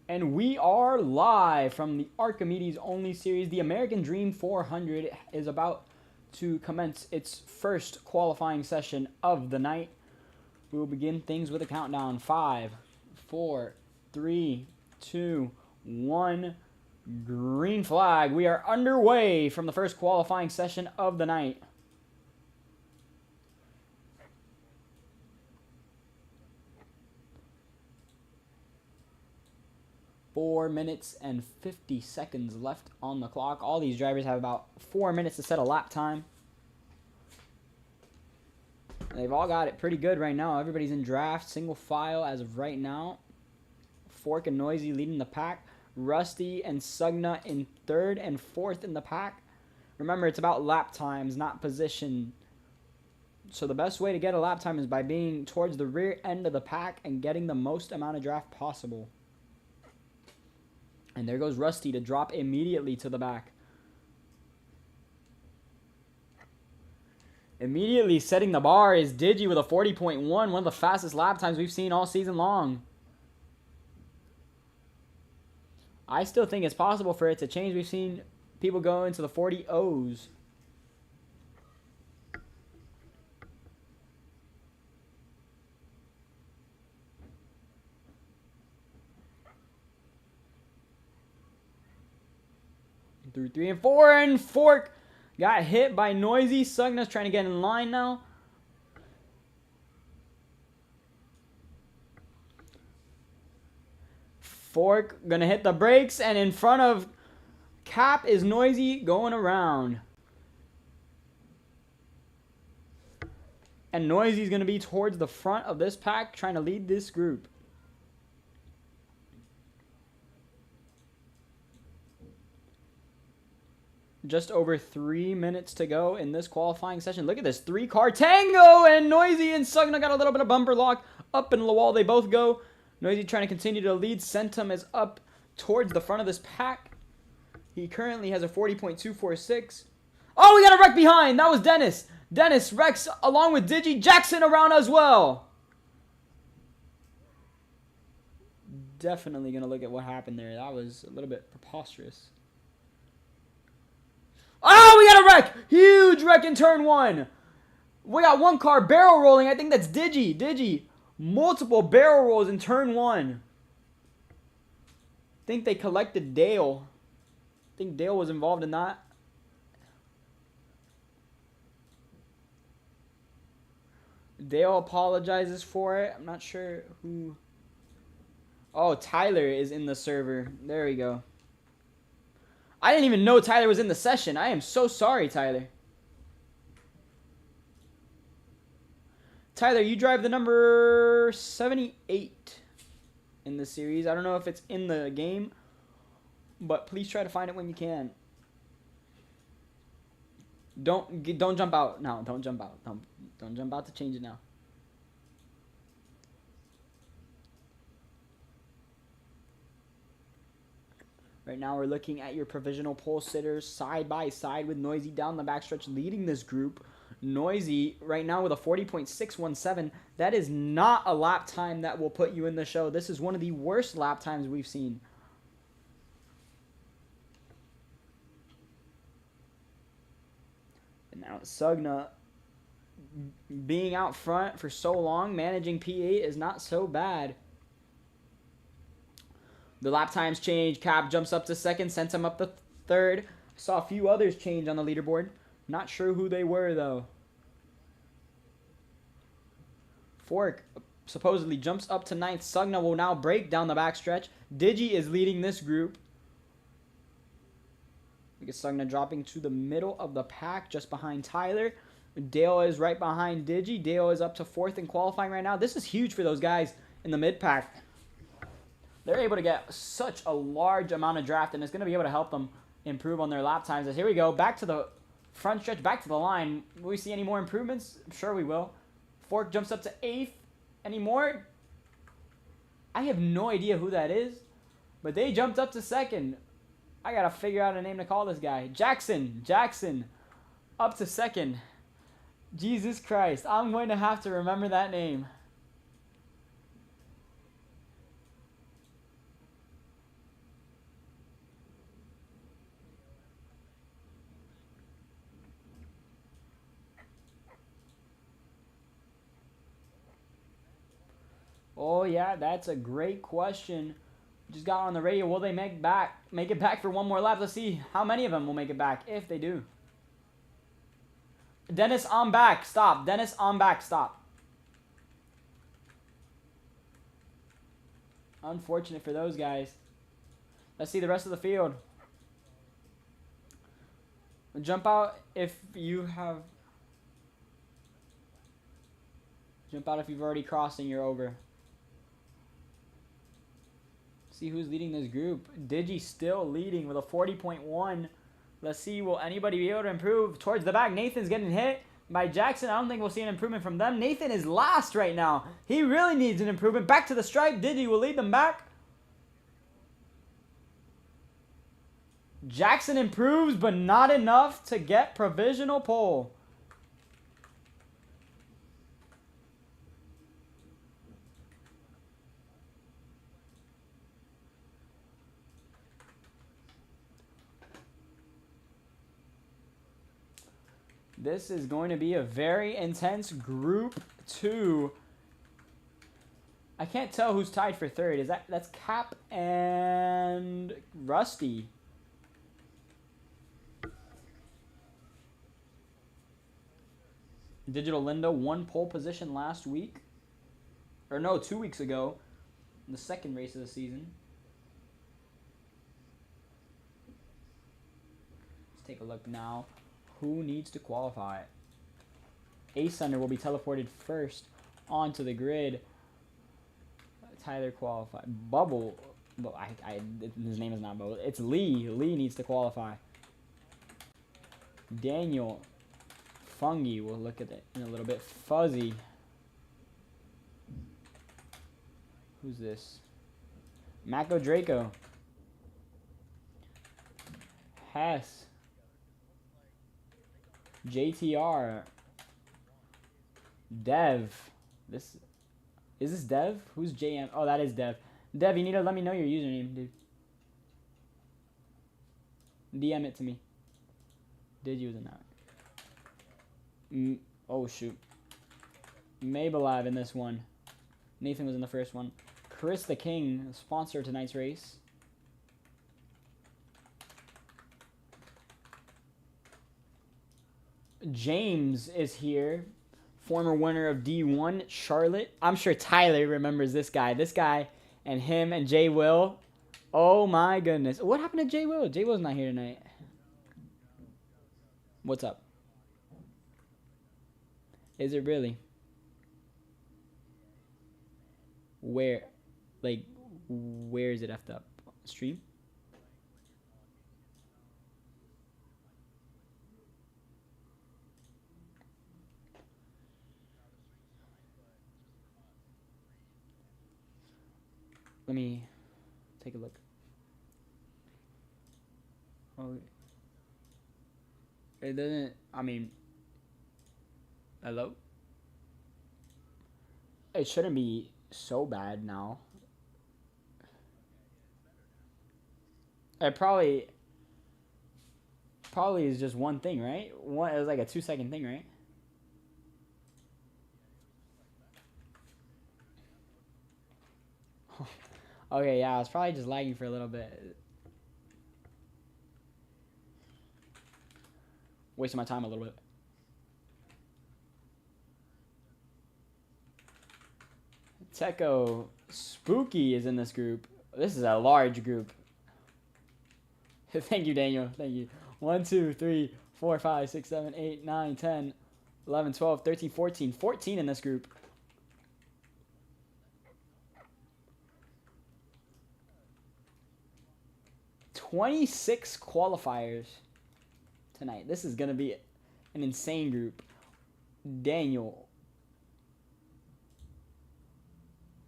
And we are live from the Archimedes only series. The American Dream 400 is about to commence its first qualifying session of the night. We will begin things with a countdown. 5, 4, 3, 2, 1. Green flag. We are underway from the first qualifying session of the night. Four minutes and 50 seconds left on the clock. All these drivers have about 4 minutes to set a lap time. They've all got it pretty good right now. Everybody's in draft, single file as of right now. Fork and Noisy leading the pack. Rusty and Sugna in third and fourth in the pack. Remember, it's about lap times, not position. So the best way to get a lap time is by being towards the rear end of the pack and getting the most amount of draft possible. And there goes Rusty to drop immediately to the back. Immediately setting the bar is Digi with a 40.1, one of the fastest lap times we've seen all season long. I still think it's possible for it to change. We've seen people go into the 40 O's. Through 3 and 4, and Fork got hit by Noisy. Sugna's trying to get in line now. Fork gonna hit the brakes, and in front of Cap is Noisy going around. And Noisy's gonna be towards the front of this pack, trying to lead this group. Just over 3 minutes to go in this qualifying session. Look at this, 3-car tango, and Noisy and Sugna got a little bit of bumper lock. Up in the wall they both go. Noisy trying to continue to lead. Centum is up towards the front of this pack. He currently has a 40.246. Oh, we got a wreck behind. That was Dennis. Dennis wrecks along with Digi. Jackson around as well. Definitely going to look at what happened there. That was a little bit preposterous. Oh, we got a wreck! Huge wreck in turn 1. We got one car barrel rolling. I think that's Digi. Digi. Multiple barrel rolls in turn 1. I think they collected Dale. I think Dale was involved in that. Dale apologizes for it. I'm not sure who. Oh, Tyler is in the server. There we go. I didn't even know Tyler was in the session. I am so sorry, Tyler. Tyler, you drive the number 78 in the series. I don't know if it's in the game, but please try to find it when you can. Don't jump out. No, don't jump out. Don't jump out to change it now. Right now we're looking at your provisional pole sitters side by side with Noisy down the backstretch leading this group. Noisy right now with a 40.617. That is not a lap time that will put you in the show. This is one of the worst lap times we've seen. And now Sugna being out front for so long, managing P8 is not so bad. The lap times change. Cap jumps up to second, sends him up to third. Saw a few others change on the leaderboard. Not sure who they were, though. Fork supposedly jumps up to ninth. Sugna will now break down the backstretch. Digi is leading this group. We get Sugna dropping to the middle of the pack, just behind Tyler. Dale is right behind Digi. Dale is up to fourth in qualifying right now. This is huge for those guys in the mid-pack. They're able to get such a large amount of draft, and it's going to be able to help them improve on their lap times. As here we go, back to the front stretch, back to the line. Will we see any more improvements? I'm sure we will. Fork jumps up to 8th. Any more? I have no idea who that is, but they jumped up to 2nd. I got to figure out a name to call this guy. Jackson. Jackson up to 2nd. Jesus Christ. I'm going to have to remember that name. Oh, yeah, that's a great question. Just got on the radio. Will they make it back for one more lap? Let's see how many of them will make it back, if they do. Dennis, on back. Stop. Dennis, on back. Stop. Unfortunate for those guys. Let's see the rest of the field. Jump out if you have... Jump out if you've already crossed and you're over. See who's leading this group. Digi still leading with a 40.1. Let's see, will anybody be able to improve? Towards the back, Nathan's getting hit by Jackson. I don't think we'll see an improvement from them. Nathan is last right now. He really needs an improvement. Back to the stripe. Digi will lead them back. Jackson improves, but not enough to get provisional pole. This is going to be a very intense Group 2. I can't tell who's tied for third. That's Cap and Rusty. Digital Lindo won pole position last week. Or no, 2 weeks ago. In the second race of the season. Let's take a look now. Who needs to qualify? Ace Thunder will be teleported first onto the grid. Tyler qualified. Bubble. Well, his name is not Bubble. It's Lee. Lee needs to qualify. Daniel. Fungi. We'll look at it in a little bit. Fuzzy. Who's this? Mako Draco. Hess. JTR. Dev. Is this Dev? Who's JM? Oh, that is Dev. Dev, you need to let me know your username, dude. DM it to me. Did you in that? Oh, shoot. Mabelive in this one. Nathan was in the first one. Chris the King, sponsor of tonight's race. James is here. Former winner of D1, Charlotte. I'm sure Tyler remembers this guy. This guy and him and Jay Will. Oh my goodness. What happened to Jay Will? Jay Will's not here tonight. What's up? Is it really? Where? Like, where is it effed up? Stream? Let me take a look. Oh, it doesn't, I mean, hello? It shouldn't be so bad now. It probably is just one thing, right? It was like a 2-second thing, right? Okay, yeah, I was probably just lagging for a little bit. Wasting my time a little bit. Techo Spooky is in this group. This is a large group. Thank you, Daniel. Thank you. 1, 2, 3, 4, 5, 6, 7, 8, 9, 10, 11, 12, 13, 14. 14 in this group. $26 qualifiers tonight. This is going to be an insane group. Daniel.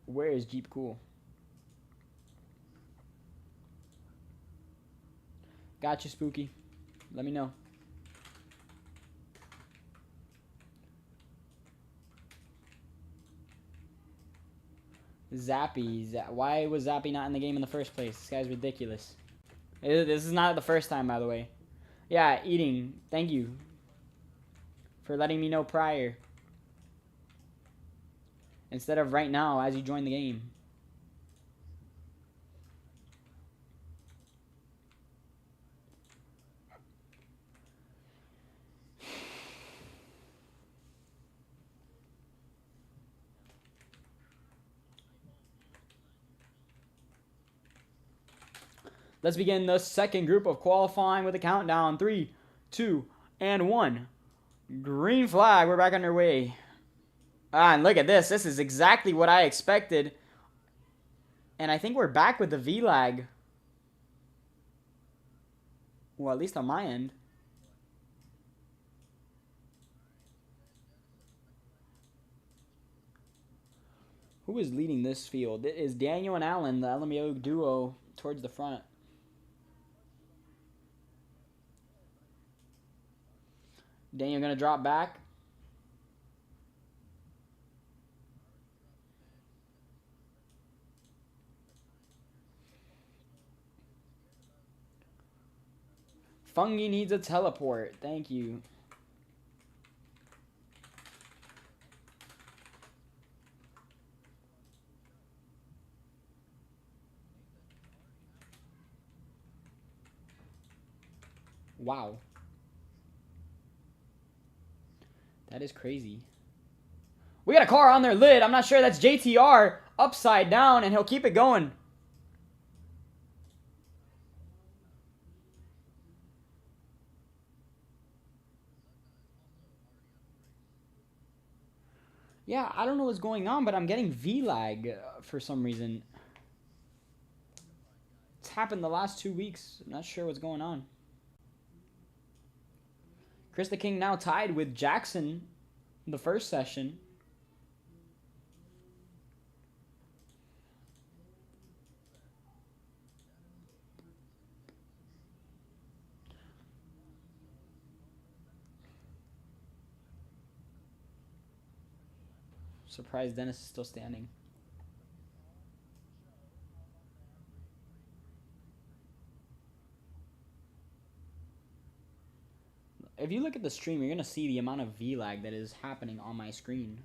Where is Jeep Cool? Got you, Spooky. Let me know. Zappy. Why was Zappy not in the game in the first place? This guy's ridiculous. This is not the first time, by the way. Yeah, eating. Thank you for letting me know prior. instead of right now as you join the game. Let's begin the second group of qualifying with a countdown. 3, 2, and 1. Green flag. We're back underway. And look at this. This is exactly what I expected. And I think we're back with the V-lag. Well, at least on my end. Who is leading this field? It is Daniel and Alan, the LNBO duo, towards the front. Daniel going to drop back. Fungi needs a teleport. Thank you. Wow. That is crazy. We got a car on their lid. I'm not sure that's JTR upside down, and he'll keep it going. Yeah, I don't know what's going on, but I'm getting V-lag for some reason. It's happened the last 2 weeks. I'm not sure what's going on. Chris the King now tied with Jackson in the first session. Surprised Dennis is still standing. If you look at the stream, you're going to see the amount of V-lag that is happening on my screen.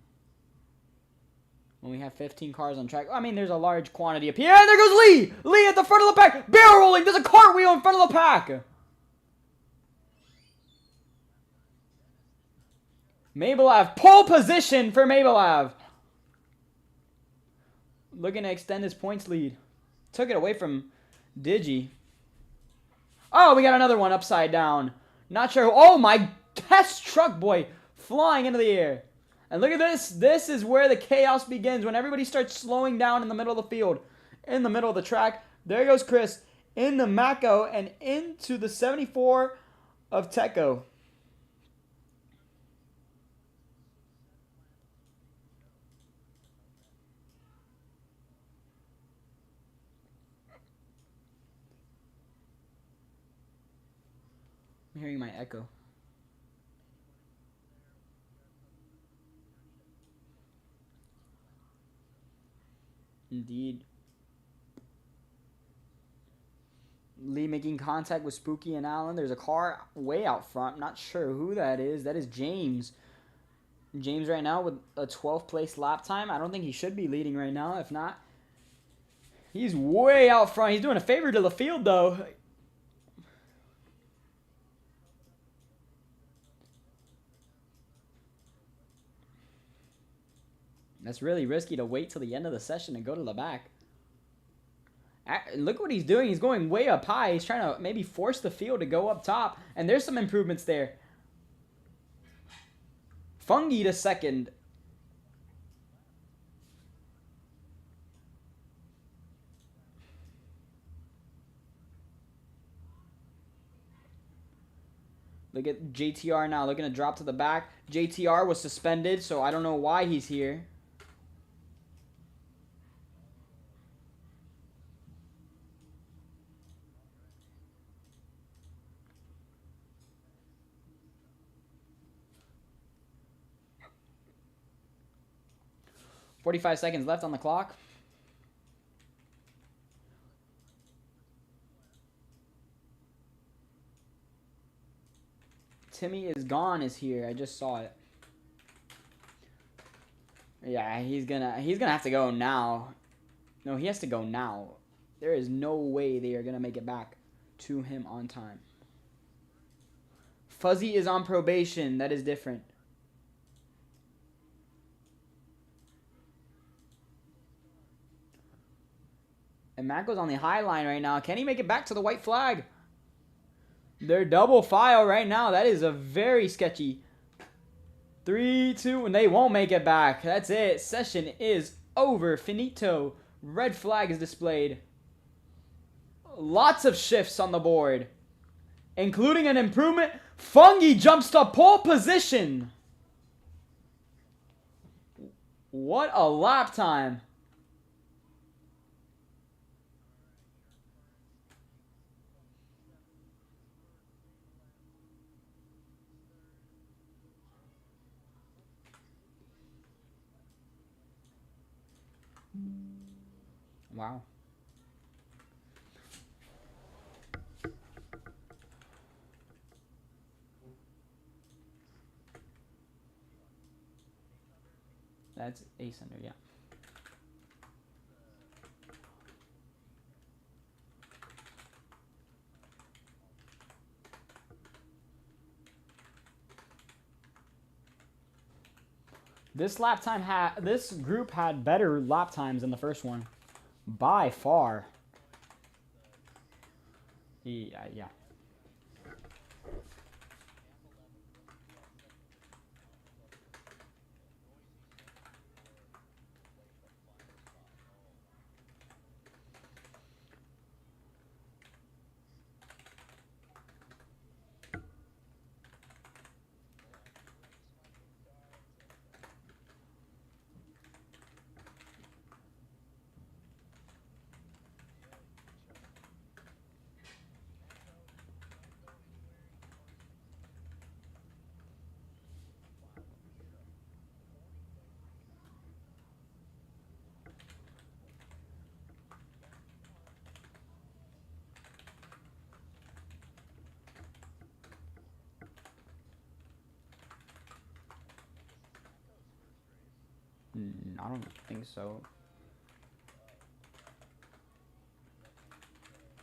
When we have 15 cars on track. I mean, there's a large quantity up here. And there goes Lee! Lee at the front of the pack! Barrel rolling! There's a cartwheel in front of the pack! Mabelav, pole position for Mabelav. Looking to extend his points lead. Took it away from Digi. Oh, we got another one upside down. Not sure. Oh, my test truck boy flying into the air. And look at this. This is where the chaos begins. When everybody starts slowing down in the middle of the field. In the middle of the track. There goes Chris in the Mako and into the 74 of Teco. I'm hearing my echo. Indeed. Lee making contact with Spooky and Allen. There's a car way out front. Not sure who that is. That is James. James right now with a 12th place lap time. I don't think he should be leading right now. If not, he's way out front. He's doing a favor to the field, though. That's really risky to wait till the end of the session and go to the back. Look what he's doing. He's going way up high. He's trying to maybe force the field to go up top. And there's some improvements there. Fungi to second. Look at JTR now looking to drop to the back. JTR was suspended, so I don't know why he's here. .45 seconds left on the clock. Timmy is gone is here. I just saw it. Yeah, he's gonna have to go now. No, he has to go now. There is no way they are gonna make it back to him on time. Fuzzy is on probation. That is different. And Mako's on the high line right now. Can he make it back to the white flag? They're double file right now. That is a very sketchy 3, 2, and they won't make it back. That's it. Session is over. Finito. Red flag is displayed. Lots of shifts on the board, including an improvement. Fungi jumps to pole position. What a lap time. Wow. That's ace under, yeah. This group had better lap times than the first one, by far. Yeah. I don't think so.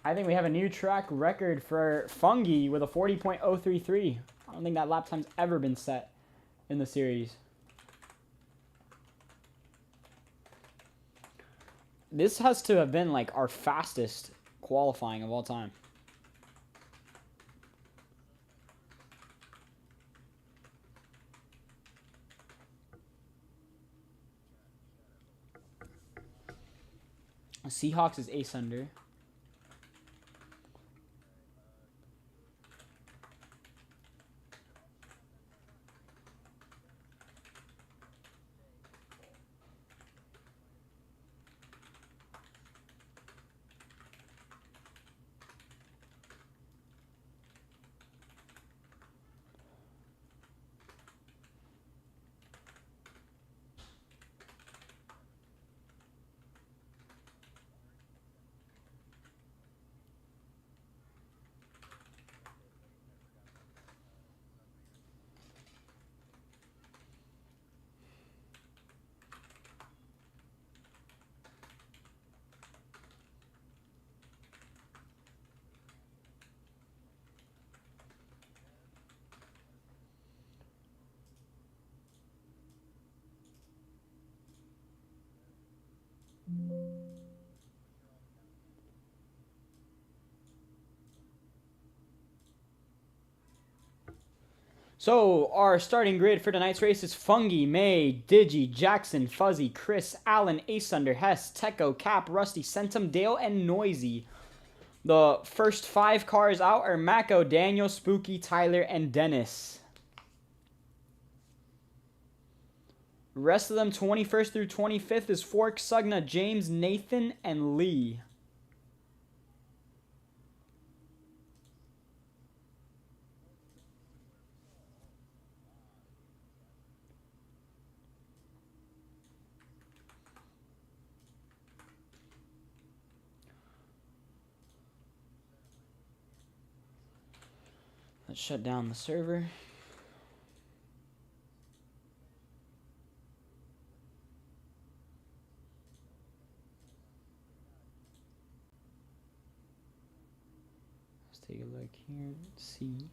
I think we have a new track record for Fungi with a 40.033. I don't think that lap time's ever been set in the series. This has to have been like our fastest qualifying of all time. Seahawks is ace under. So our starting grid for tonight's race is Fungi, May, Digi, Jackson, Fuzzy, Chris, Allen, Ace Under, Hess, Techo, Cap, Rusty, Centum, Dale, and Noisy. The first 5 cars out are Mako, Daniel, Spooky, Tyler, and Dennis. Rest of them, 21st through 25th, is Fork, Sugna, James, Nathan, and Lee. Let's shut down the server. take a look here. See.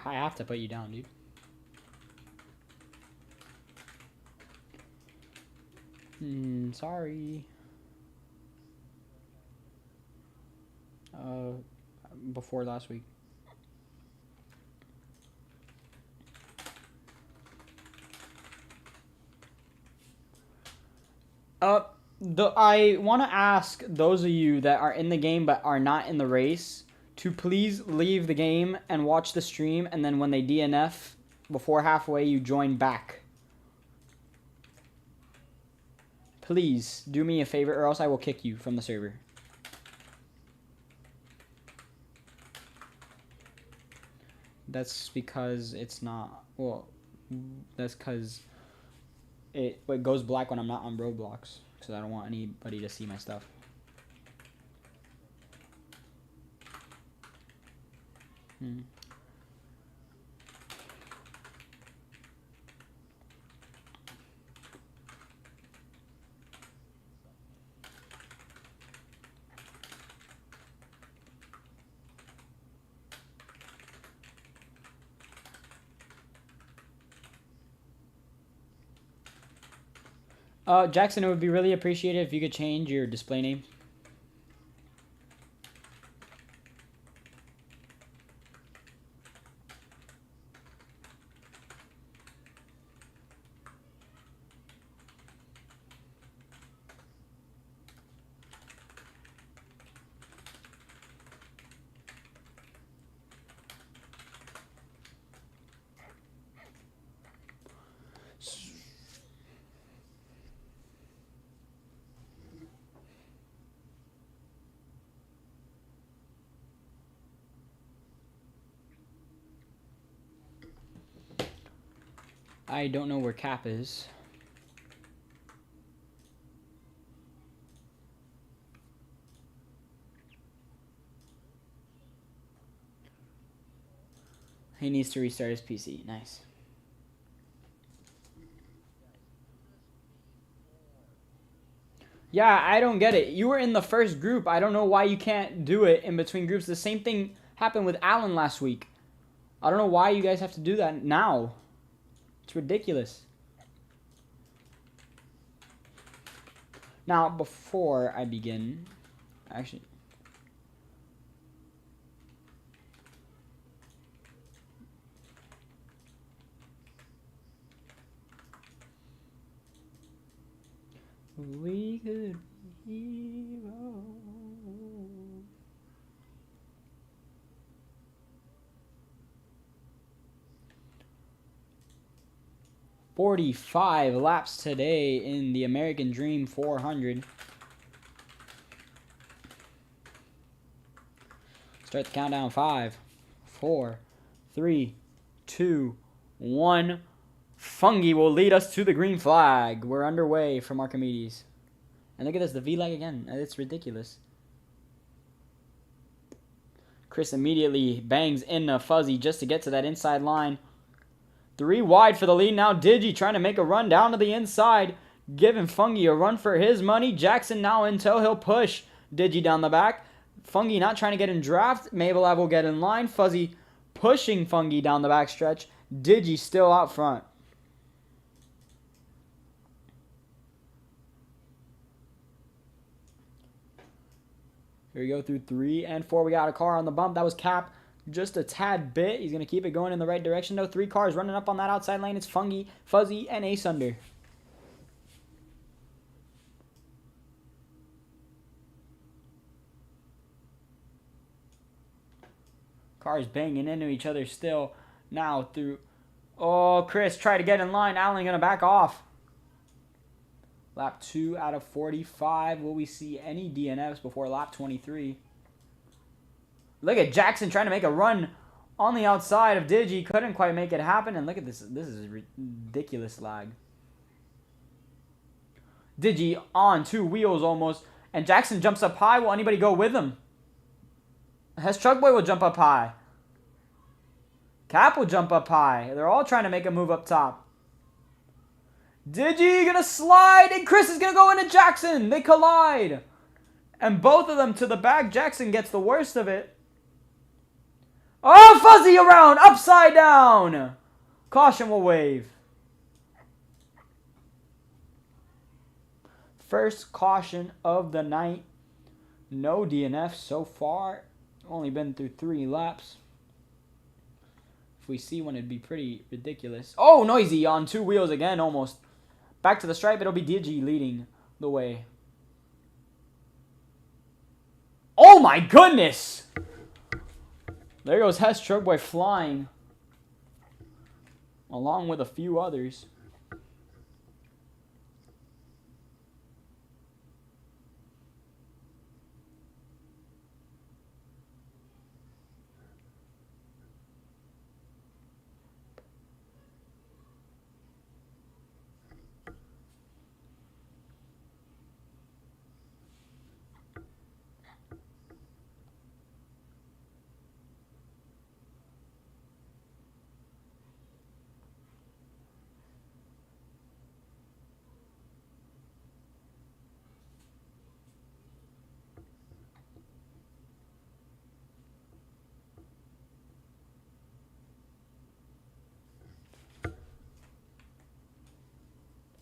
I have to put you down, dude. Sorry. Before last week. I want to ask those of you that are in the game but are not in the race to please leave the game and watch the stream, and then when they DNF before halfway, you join back. Please do me a favor, or else I will kick you from the server. That's because it's not, well, that's because it goes black when I'm not on Roblox, because I don't want anybody to see my stuff. Jackson, it would be really appreciated if you could change your display name. I don't know where Cap is. He needs to restart his PC. Nice. Yeah, I don't get it. You were in the first group. I don't know why you can't do it in between groups. The same thing happened with Alan last week. I don't know why you guys have to do that now. It's ridiculous. Now, before I begin, actually, we could be heroes. 45 laps today in the American Dream 400. Start the countdown. 5, 4, 3, 2, 1. Fungi will lead us to the green flag. We're underway from Archimedes. And look at this, the V-lag again. It's ridiculous. Chris immediately bangs in a Fuzzy just to get to that inside line. 3 wide for the lead now. Digi trying to make a run down to the inside, giving Fungi a run for his money. Jackson now in tow. He'll push Digi down the back. Fungi not trying to get in draft. Mabelab will get in line. Fuzzy pushing Fungi down the back stretch. Digi still out front. Here we go through 3 and 4. We got a car on the bump. That was Cap. Just a tad bit. He's going to keep it going in the right direction, though. 3 cars running up on that outside lane. It's Fungi, Fuzzy, and Ace under. Cars banging into each other still. Now through... Oh, Chris tried to get in line. Allen going to back off. Lap 2 out of 45. Will we see any DNFs before lap 23? Look at Jackson trying to make a run on the outside of Digi. Couldn't quite make it happen. And look at this. This is ridiculous lag. Digi on 2 wheels almost. And Jackson jumps up high. Will anybody go with him? Hess Truckboy will jump up high. Cap will jump up high. They're all trying to make a move up top. Digi gonna slide, and Chris is gonna go into Jackson. They collide. And both of them to the back. Jackson gets the worst of it. Oh, Fuzzy around, upside down. Caution will wave. First caution of the night. No DNF so far. Only been through 3 laps. If we see one, it'd be pretty ridiculous. Oh, Noisy on 2 wheels again, almost. Back to the stripe, it'll be Digi leading the way. Oh my goodness! There goes Hess Truckboy flying. Along with a few others.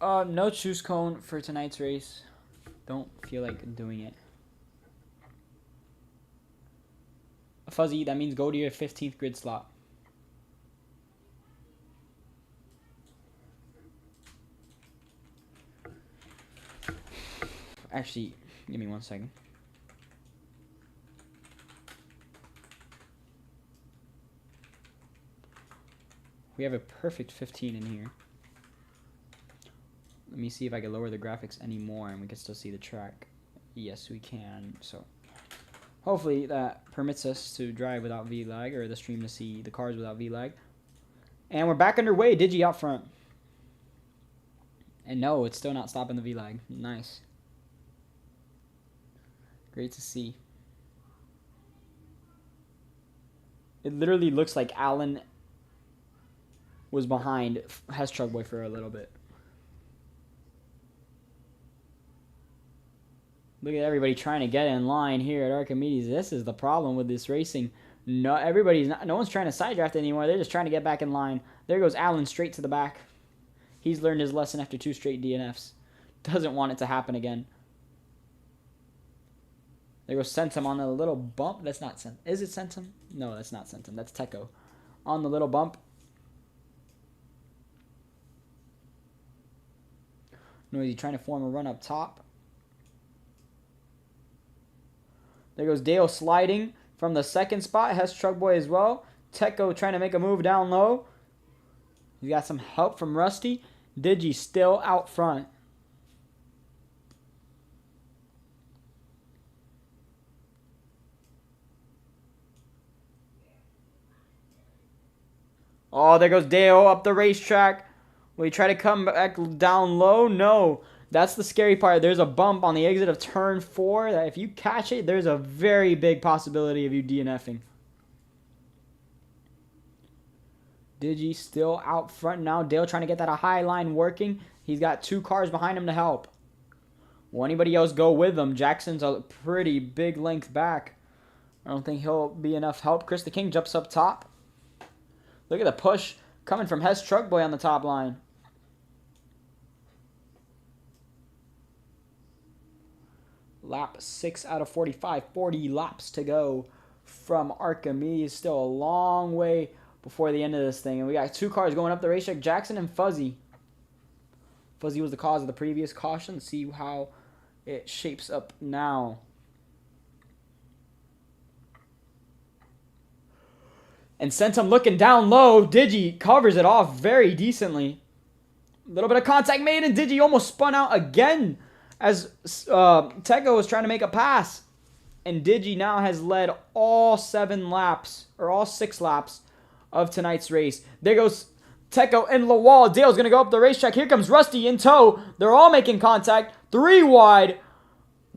No choose cone for tonight's race. Don't feel like doing it. Fuzzy, that means go to your 15th grid slot. Actually, give me 1 second. We have a perfect 15 in here. Let me see if I can lower the graphics anymore and we can still see the track. Yes, we can. So hopefully that permits us to drive without V-lag, or the stream to see the cars without V-lag. And we're back underway. Digi out front. And no, it's still not stopping the V-lag. Nice. Great to see. It literally looks like Alan was behind Hess Truckboy for a little bit. Look at everybody trying to get in line here at Archimedes. This is the problem with this racing. No one's trying to side draft anymore. They're just trying to get back in line. There goes Alan straight to the back. He's learned his lesson after 2 straight DNFs. Doesn't want it to happen again. There goes Centum on the little bump. That's not Centum. Is it Centum? No, that's not Centum. That's Teco. On the little bump. Noisy trying to form a run up top. There goes Dale sliding from the 2nd spot. Hess Truckboy as well. Teco trying to make a move down low. He's got some help from Rusty. Digi still out front. Oh, there goes Dale up the racetrack. Will he try to come back down low? No. That's the scary part. There's a bump on the exit of turn 4 that if you catch it, there's a very big possibility of you DNFing. Digi still out front now. Dale trying to get that a high line working. He's got 2 cars behind him to help. Will anybody else go with him? Jackson's a pretty big length back. I don't think he'll be enough help. Chris the King jumps up top. Look at the push coming from Hess Truckboy on the top line. Lap 6 out of 45. 40 laps to go from Archimedes. Still a long way before the end of this thing. And we got 2 cars going up the racetrack. Jackson and Fuzzy. Fuzzy was the cause of the previous caution. Let's see how it shapes up now. And Centum looking down low. Digi covers it off very decently. A little bit of contact made, and Digi almost spun out again as Teko was trying to make a pass. And Digi now has led all 7 laps, or all 6 laps of tonight's race. There goes Teko and Lawal. Dale's going to go up the racetrack. Here comes Rusty in tow. They're all making contact. 3 wide.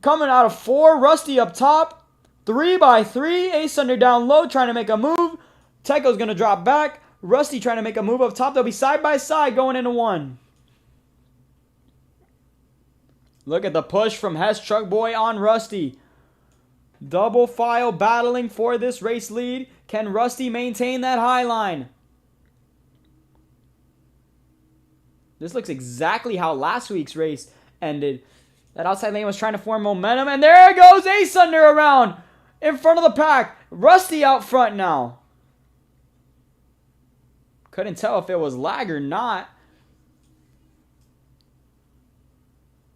Coming out of 4. Rusty up top. 3 by 3. Ace Under down low trying to make a move. Teko's going to drop back. Rusty trying to make a move up top. They'll be side by side going into 1. Look at the push from Hess Truck Boy on Rusty. Double file battling for this race lead. Can Rusty maintain that high line? This looks exactly how last week's race ended. That outside lane was trying to form momentum. And there goes Ace Under around in front of the pack. Rusty out front now. Couldn't tell if it was lag or not.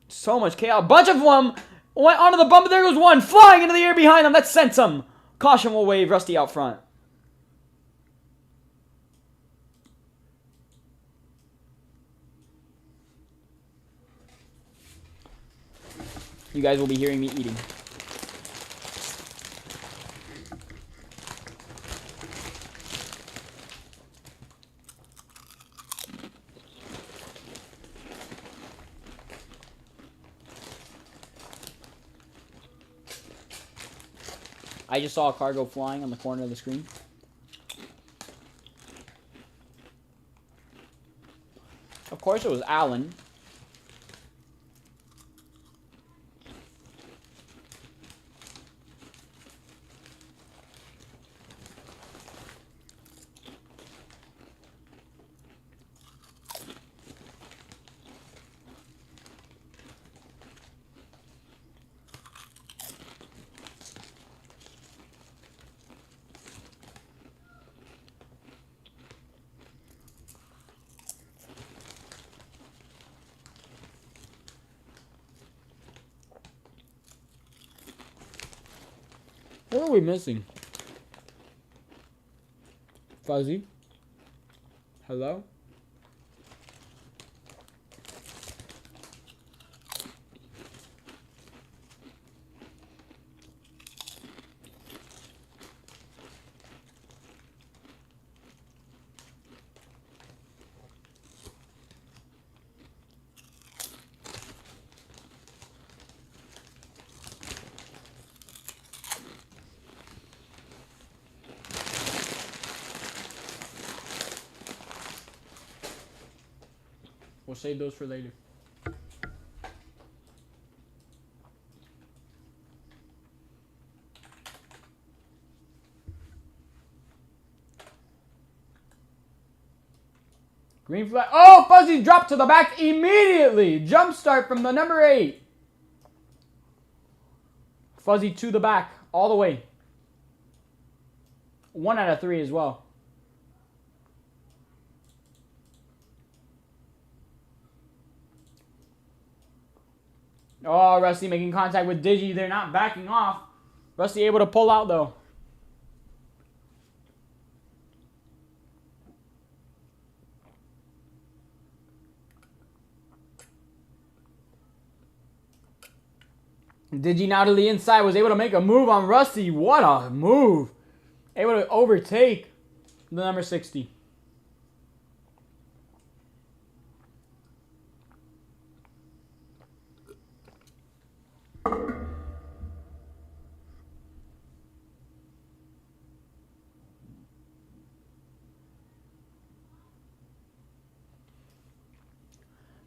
So much chaos. A bunch of them went onto the bump. There goes one flying into the air behind them. That sent him. Caution will wave. Rusty out front. You guys will be hearing me eating. I just saw a car go flying on the corner of the screen. Of course it was Alan. What are we missing? Fuzzy? Hello? We'll save those for later. Green flag. Oh, Fuzzy dropped to the back immediately. Jump start from the number 8. Fuzzy to the back all the way. 1 out of 3 as well. Oh, Rusty making contact with Digi. They're not backing off. Rusty able to pull out, though. Digi now to the inside. Was able to make a move on Rusty. What a move. Able to overtake the number 60.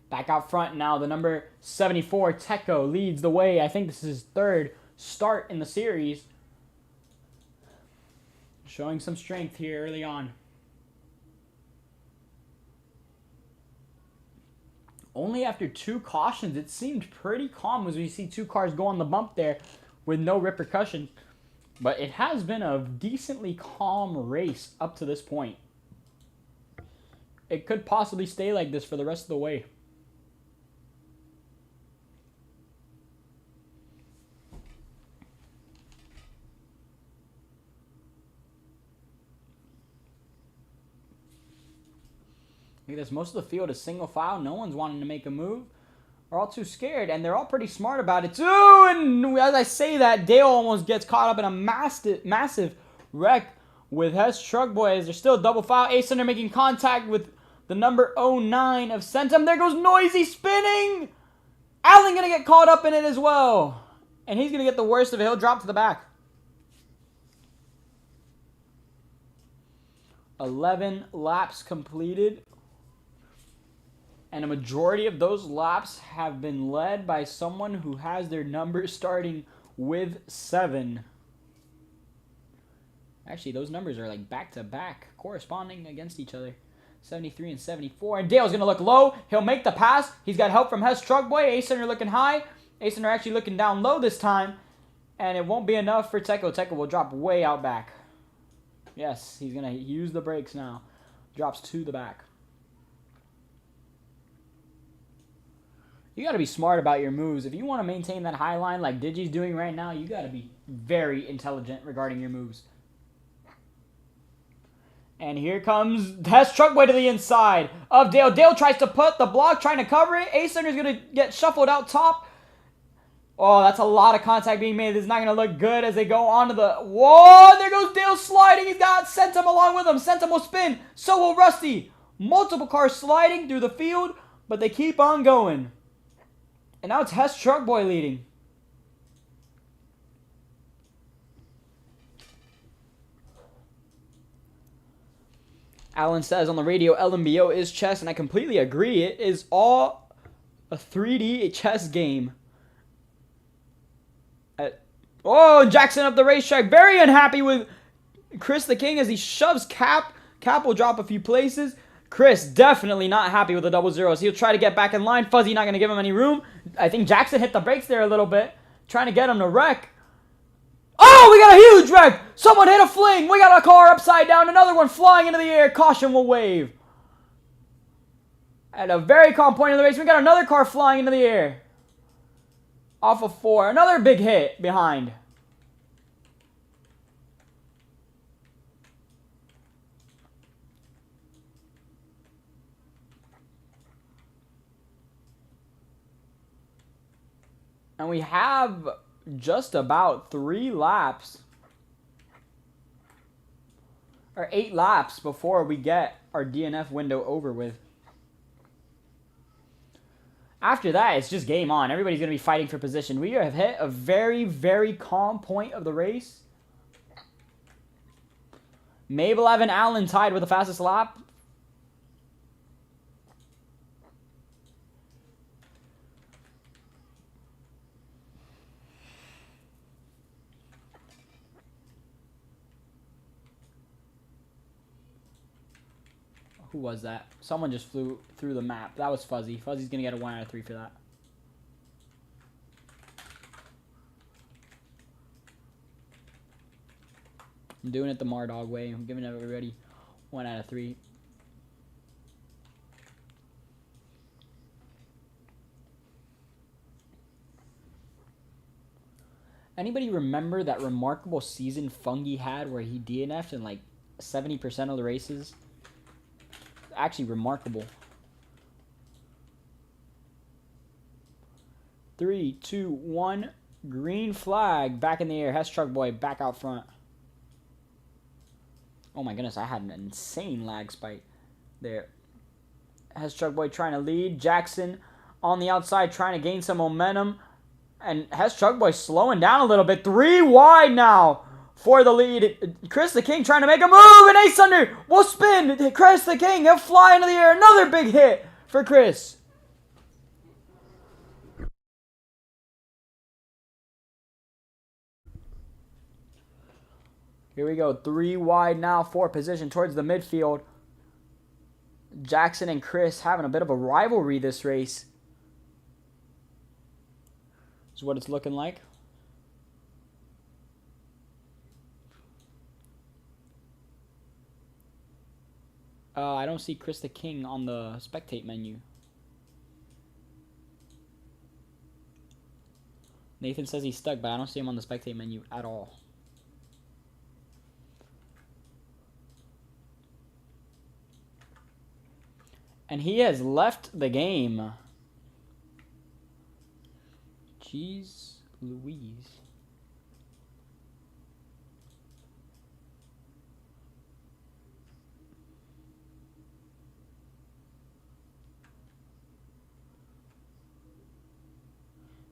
Back out front now, the number 74, Teko, leads the way. I think this is his 3rd start in the series. Showing some strength here early on. Only after 2 cautions, it seemed pretty calm as we see 2 cars go on the bump there with no repercussion. But it has been a decently calm race up to this point. It could possibly stay like this for the rest of the way. Look at this. Most of the field is single file. No one's wanting to make a move. They're all too scared, and they're all pretty smart about it, too. And as I say that, Dale almost gets caught up in a massive wreck with Hess Truck Boy as they're still double file. Ace Center making contact with the number 09 of Centum. There goes Noisy spinning. Allen going to get caught up in it as well. And he's going to get the worst of it. He'll drop to the back. 11 laps completed. And a majority of those laps have been led by someone who has their numbers starting with 7. Actually, those numbers are like back-to-back, corresponding against each other. 73 and 74. And Dale's going to look low. He'll make the pass. He's got help from Hess Truck Boy. Ace Center looking high. Ace Center actually looking down low this time. And it won't be enough for Teco. Teco will drop way out back. Yes, he's going to use the brakes now. Drops to the back. You got to be smart about your moves. If you want to maintain that high line like Digi's doing right now, you got to be very intelligent regarding your moves. And here comes Hess Truck Boy to the inside of Dale. Dale tries to put the block, trying to cover it. Ace Center's going to get shuffled out top. Oh, that's a lot of contact being made. This is not going to look good as they go onto the... Whoa, there goes Dale sliding. He's got Centum along with him. Centum will spin. So will Rusty. Multiple cars sliding through the field, but they keep on going. And now it's Hess Truck Boy leading. Alan says on the radio, LNBO is chess, and I completely agree. It is all a 3D chess game. Oh, Jackson up the racetrack. Very unhappy with Chris the King as he shoves Cap. Cap will drop a few places. Chris definitely not happy with the double zeros. He'll try to get back in line. Fuzzy not going to give him any room. I think Jackson hit the brakes there a little bit, trying to get him to wreck. Oh, we got a huge wreck. Someone hit a fling. We got a car upside down. Another one flying into the air. Caution will wave. At a very calm point in the race, we got another car flying into the air. Off of 4. Another big hit behind. And we have just about 3 laps. Or 8 laps before we get our DNF window over with. After that, it's just game on. Everybody's going to be fighting for position. We have hit a very, very calm point of the race. Mabel Evan Allen tied with the fastest lap. Who was that? Someone just flew through the map. That was Fuzzy. Fuzzy's going to get a 1 out of 3 for that. I'm doing it the Mardog way. I'm giving everybody 1 out of 3. Anybody remember that remarkable season Fungi had where he DNF'd in like 70% of the races? Actually remarkable. 3, 2, 1. Green flag. Back in the air. Hess Truck Boy back out front. Oh my goodness, I had an insane lag spike there. Hess Truck Boy trying to lead. Jackson on the outside trying to gain some momentum. And Hess Truck Boy slowing down a little bit. 3 wide now for the lead. Chris the King trying to make a move. And Ace Thunder will spin. Chris the King, he'll fly into the air. Another big hit for Chris. Here we go. 3 wide now for position towards the midfield. Jackson and Chris having a bit of a rivalry this race. This is what it's looking like. I don't see Chris the King on the spectate menu. Nathan says he's stuck, but I don't see him on the spectate menu at all. And he has left the game. Jeez Louise.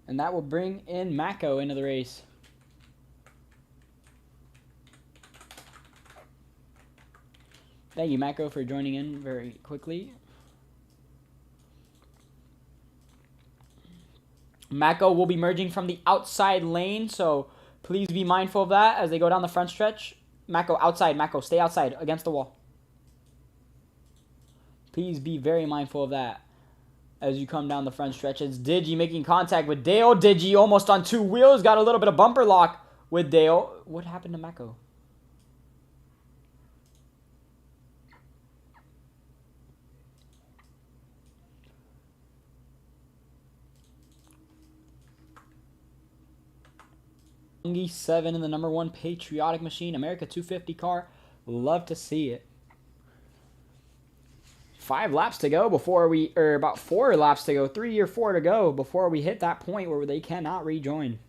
And that will bring in Mako into the race. Thank you, Mako, for joining in very quickly. Mako will be merging from the outside lane, so please be mindful of that as they go down the front stretch. Mako, outside. Mako, stay outside against the wall. Please be very mindful of that as you come down the front stretch. It's Digi making contact with Dale. Digi almost on two wheels. Got a little bit of bumper lock with Dale. What happened to Mako? Fungi 7 in the number 1 patriotic machine. America 250 car. Love to see it. 5 laps to go before we, or about 4 laps to go, 3 or 4 to go before we hit that point where they cannot rejoin.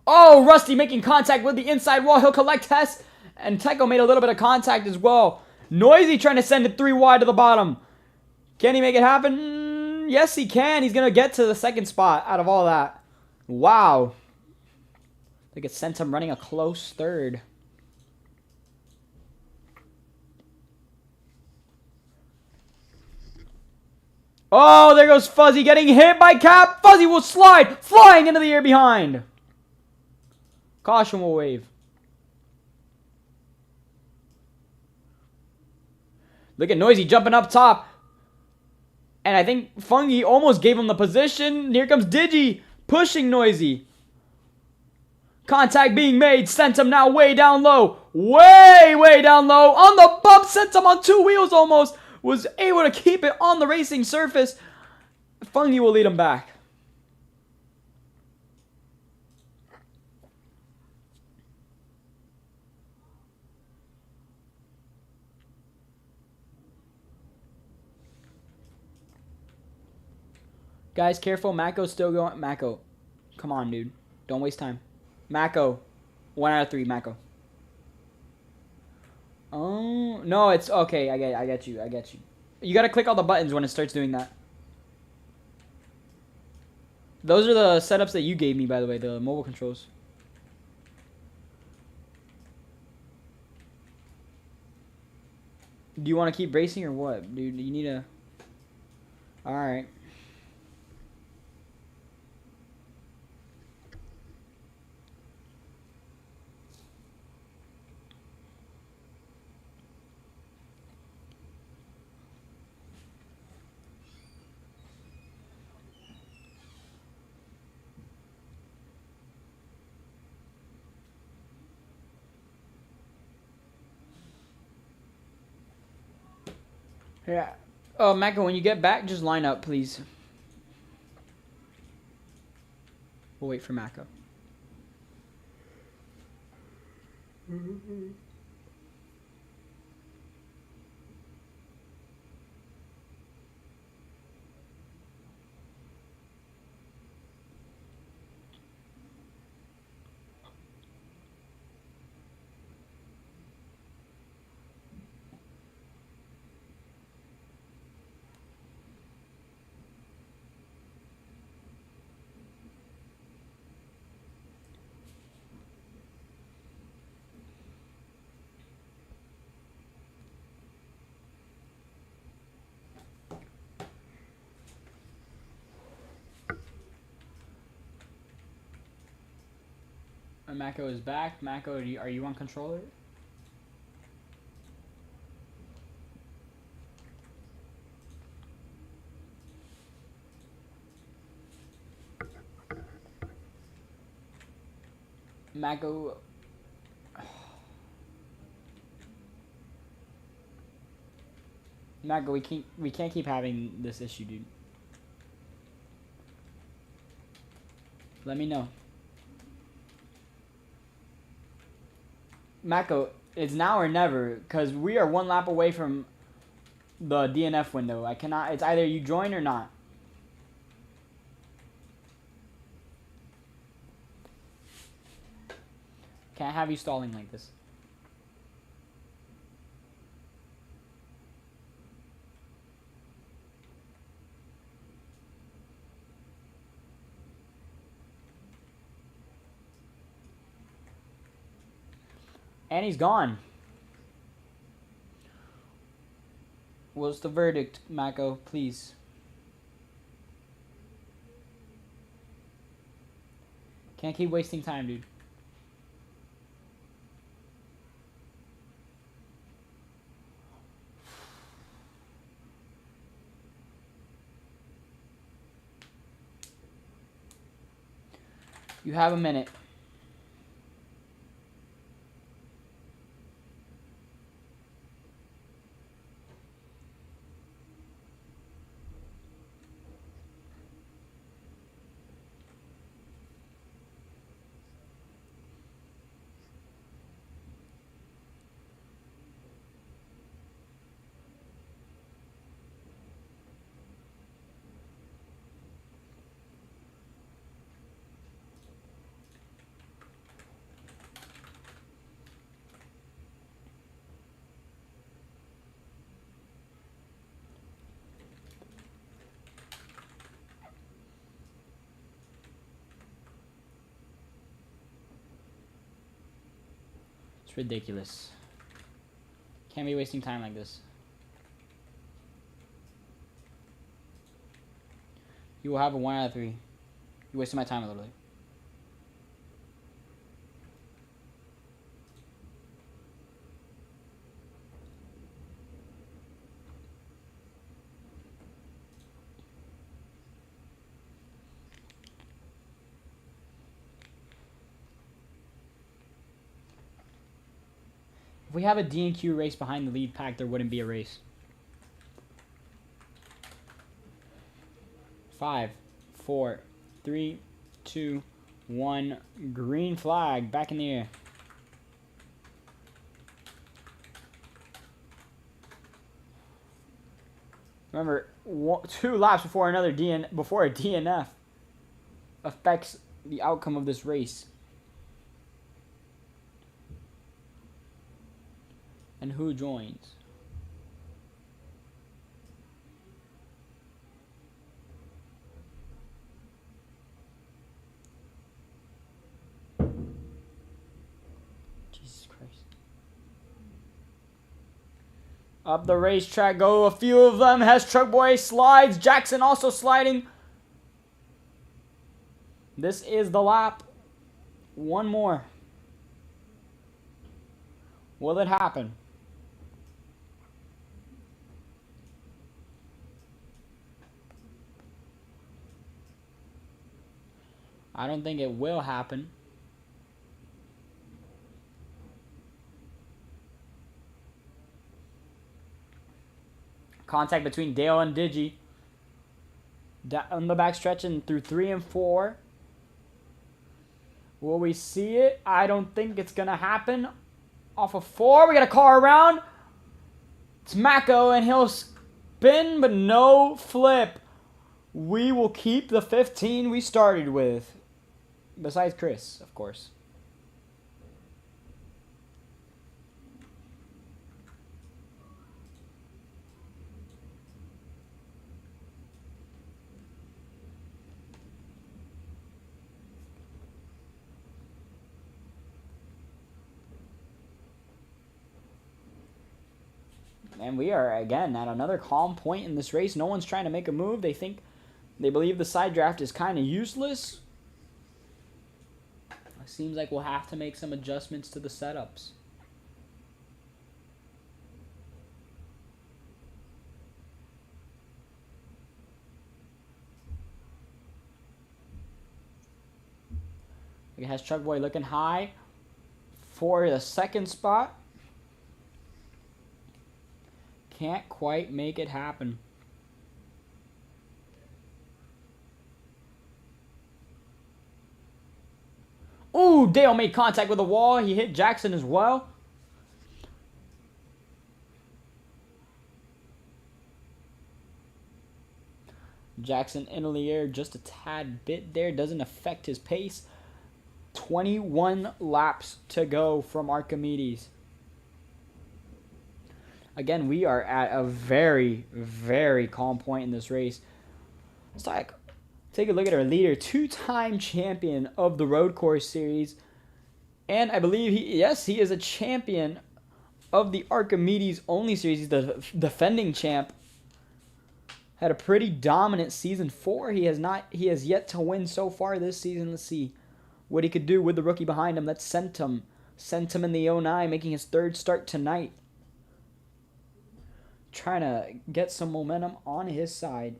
Oh, Rusty making contact with the inside wall. He'll collect Hess. And Teco made a little bit of contact as well. Noisy trying to send it 3 wide to the bottom. Can he make it happen? Yes, he can. He's going to get to the second spot out of all that. Wow. I think it sent him running a close third. Oh, there goes Fuzzy getting hit by Cap. Fuzzy will slide, flying into the air behind. Caution will wave. Look at Noisy jumping up top. And I think Fungi almost gave him the position. Here comes Digi pushing Noisy. Contact being made. Sent him now way down low. Way down low. On the bump. Sent him on 2 wheels almost. Was able to keep it on the racing surface. Fungi will lead him back. Guys, careful. Mako's still going. Mako. Come on, dude. Don't waste time. Mako. 1 out of 3, Mako. Oh, no, it's okay. I get you. You got to click all the buttons when it starts doing that. Those are the setups that you gave me, by the way, the mobile controls. Do you want to keep racing or what? Dude, you need to... Alright. Yeah. Oh, Mako, when you get back, just line up, please. We'll wait for Mako. Mako is back. Mako, are you on controller? Mako. Mako, we can't keep having this issue, dude. Let me know. Mako, it's now or never, because we are 1 lap away from the DNF window. I cannot, it's either you join or not. Can't have you stalling like this. And he's gone. What's the verdict, Mako? Please. Can't keep wasting time, dude. You have a minute. It's ridiculous. Can't be wasting time like this. You will have a 1 out of 3. You wasted my time literally. If we have a D&Q race behind the lead pack, there wouldn't be a race. 5, 4, 3, 2, 1. Green flag back in the air. Remember, 2 laps before a DNF affects the outcome of this race. And who joins? Jesus Christ. Up the racetrack go a few of them. Has Truck Boy slides. Jackson also sliding. This is the lap. 1 more. Will it happen? I don't think it will happen. Contact between Dale and Digi. On the backstretch and through 3 and 4. Will we see it? I don't think it's going to happen. Off of 4. We got a car around. It's Mako and he'll spin but no flip. We will keep the 15 we started with. Besides Chris, of course. And we are, again, at another calm point in this race. No one's trying to make a move. They believe the side draft is kind of useless. It seems like we'll have to make some adjustments to the setups. It has Truck Boy looking high for the 2nd spot. can't quite make it happen. Ooh, Dale made contact with the wall. He hit Jackson as well. Jackson in the air just a tad bit there. Doesn't affect his pace. 21 laps to go from Archimedes. Again, we are at a very, very calm point in this race. Let's take a look at our leader. Two-time champion of the road course series. And I believe he is a champion of the Archimedes only series. He's the defending champ. Had a pretty dominant season 4. He has yet to win so far this season. Let's see what he could do with the rookie behind him. That's Centum. Centum in the 09, making his 3rd start tonight. Trying to get some momentum on his side.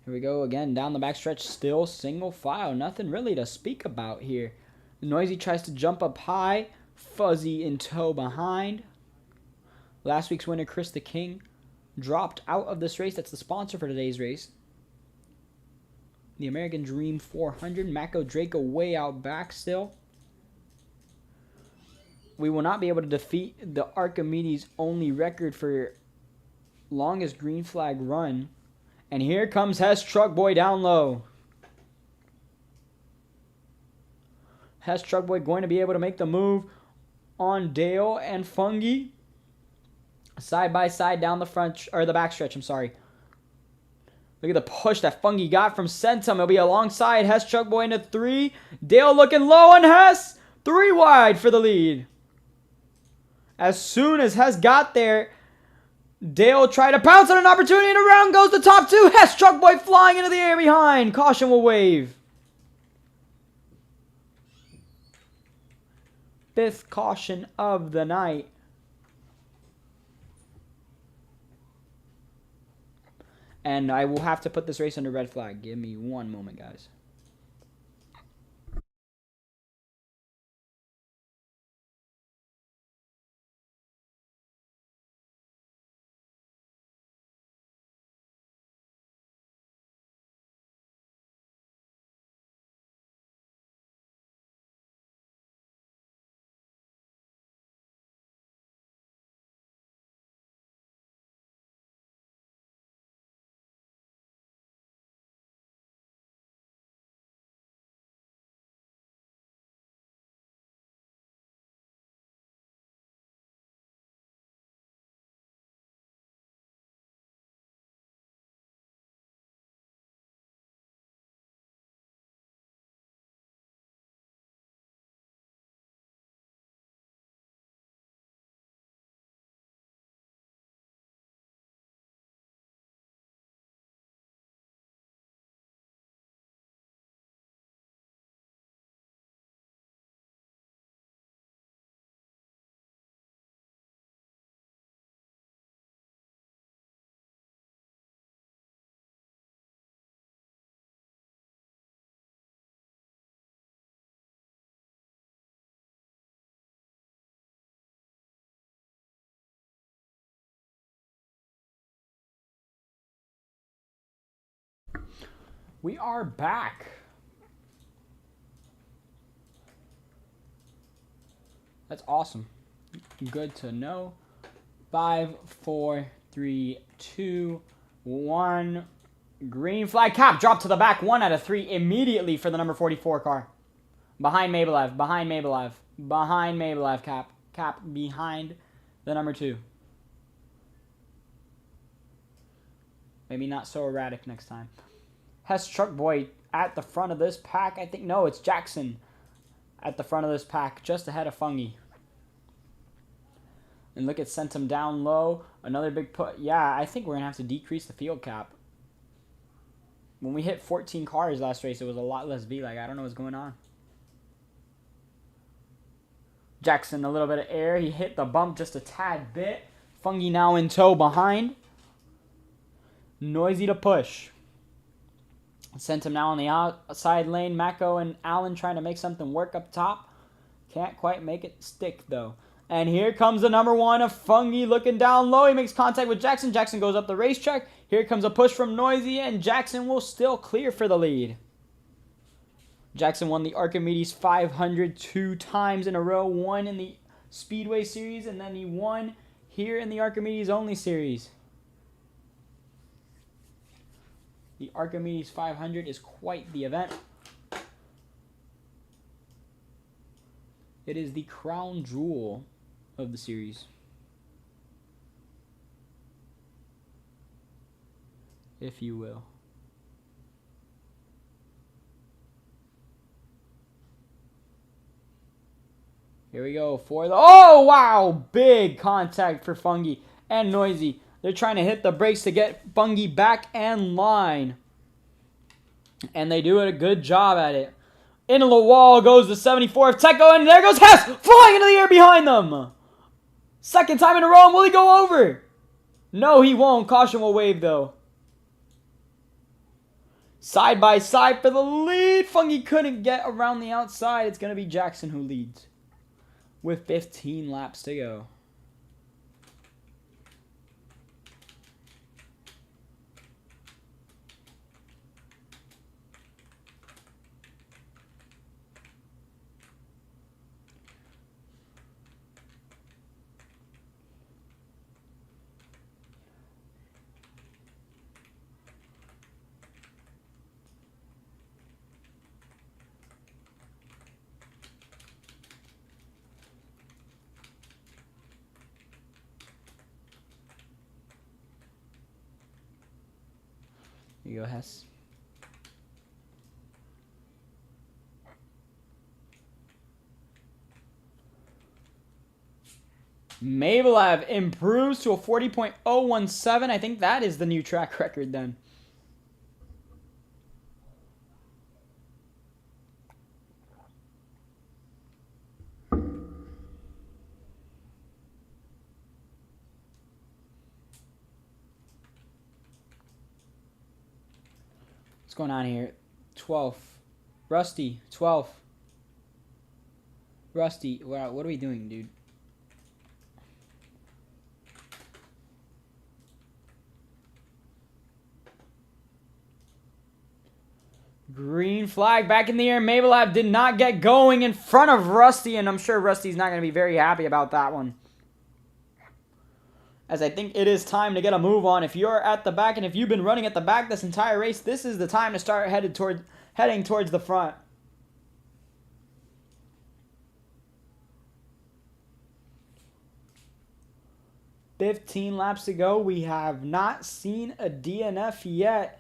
Here we go again, down the backstretch, still single file. Nothing really to speak about here. Noisy tries to jump up high. Fuzzy in tow behind. Last week's winner, Chris the King, dropped out of this race. That's the sponsor for today's race. The American Dream 400. Mako Draco way out back still. We will not be able to defeat the Archimedes only record for longest green flag run. And here comes Hess Truck Boy down low. Hess Truck Boy going to be able to make the move on Dale and Fungi. Side by side down the front, or the backstretch, I'm sorry. Look at the push that Fungi got from Centum. It'll be alongside Hess Truck Boy into 3. Dale looking low on Hess. 3 wide for the lead. As soon as Hess got there, Dale tried to pounce on an opportunity, and around goes the top 2. Hess Truck Boy flying into the air behind. Caution will wave. 5th caution of the night. And I will have to put this race under red flag. Give me one moment, guys. We are back. That's awesome. Good to know. 5, 4, 3, 2, 1. Green flag. Cap dropped to the back. 1 out of 3 immediately for the number 44 car. Behind Mabelev. Behind Mabelev. Behind Mabelev. Cap. Cap behind the number 2. Maybe not so erratic next time. Hess Truck Boy at the front of this pack. I think, no, it's Jackson at the front of this pack, just ahead of Fungi. And look at Centum down low. Another big put. Yeah, I think we're going to have to decrease the field cap. When we hit 14 cars last race, it was a lot less V-lag. I don't know what's going on. Jackson, a little bit of air. He hit the bump just a tad bit. Fungi now in tow behind. Noisy to push. Sent him now on the outside lane. Mako and Allen trying to make something work up top. Can't quite make it stick, though. And here comes the number 1 of Fungi looking down low. He makes contact with Jackson. Jackson goes up the racetrack. Here comes a push from Noisy, and Jackson will still clear for the lead. Jackson won the Archimedes 500 2 times in a row. One in the Speedway Series, and then he won here in the Archimedes Only Series. The Archimedes 500 is quite the event. It is the crown jewel of the series. If you will. Here we go for the... Oh, wow! Big contact for Fungi and Noisy. They're trying to hit the brakes to get Fungi back in line. And they do a good job at it. Into the wall goes the 74 of Teco, and there goes Hess flying into the air behind them. Second time in a row, and will he go over? No, he won't. Caution will wave, though. Side by side for the lead. Fungi couldn't get around the outside. It's going to be Jackson who leads with 15 laps to go. Here you go, Hess. Mabelev improves to a 40.017. I think that is the new track record then. What's going on here? 12th. Rusty, 12th. Rusty, wow, what are we doing, dude? Green flag back in the air. Mabelev did not get going in front of Rusty, and I'm sure Rusty's not going to be very happy about that one. As I think it is time to get a move on. If you're at the back and if you've been running at the back this entire race, this is the time to start heading towards the front. $15 laps to go. We have not seen a DNF yet.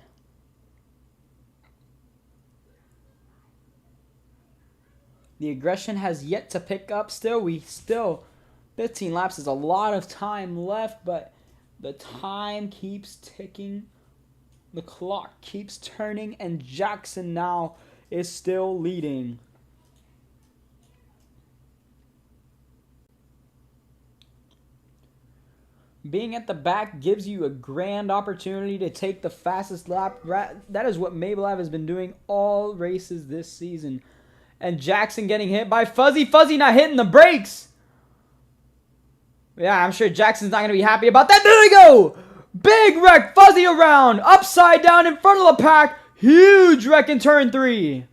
The aggression has yet to pick up still. 15 laps is a lot of time left, but the time keeps ticking. The clock keeps turning, and Jackson now is still leading. Being at the back gives you a grand opportunity to take the fastest lap. That is what Mabelev has been doing all races this season. And Jackson getting hit by Fuzzy. Fuzzy not hitting the brakes. Yeah, I'm sure Jackson's not going to be happy about that. There we go. Big wreck. Fuzzy around. Upside down in front of the pack. Huge wreck in turn 3.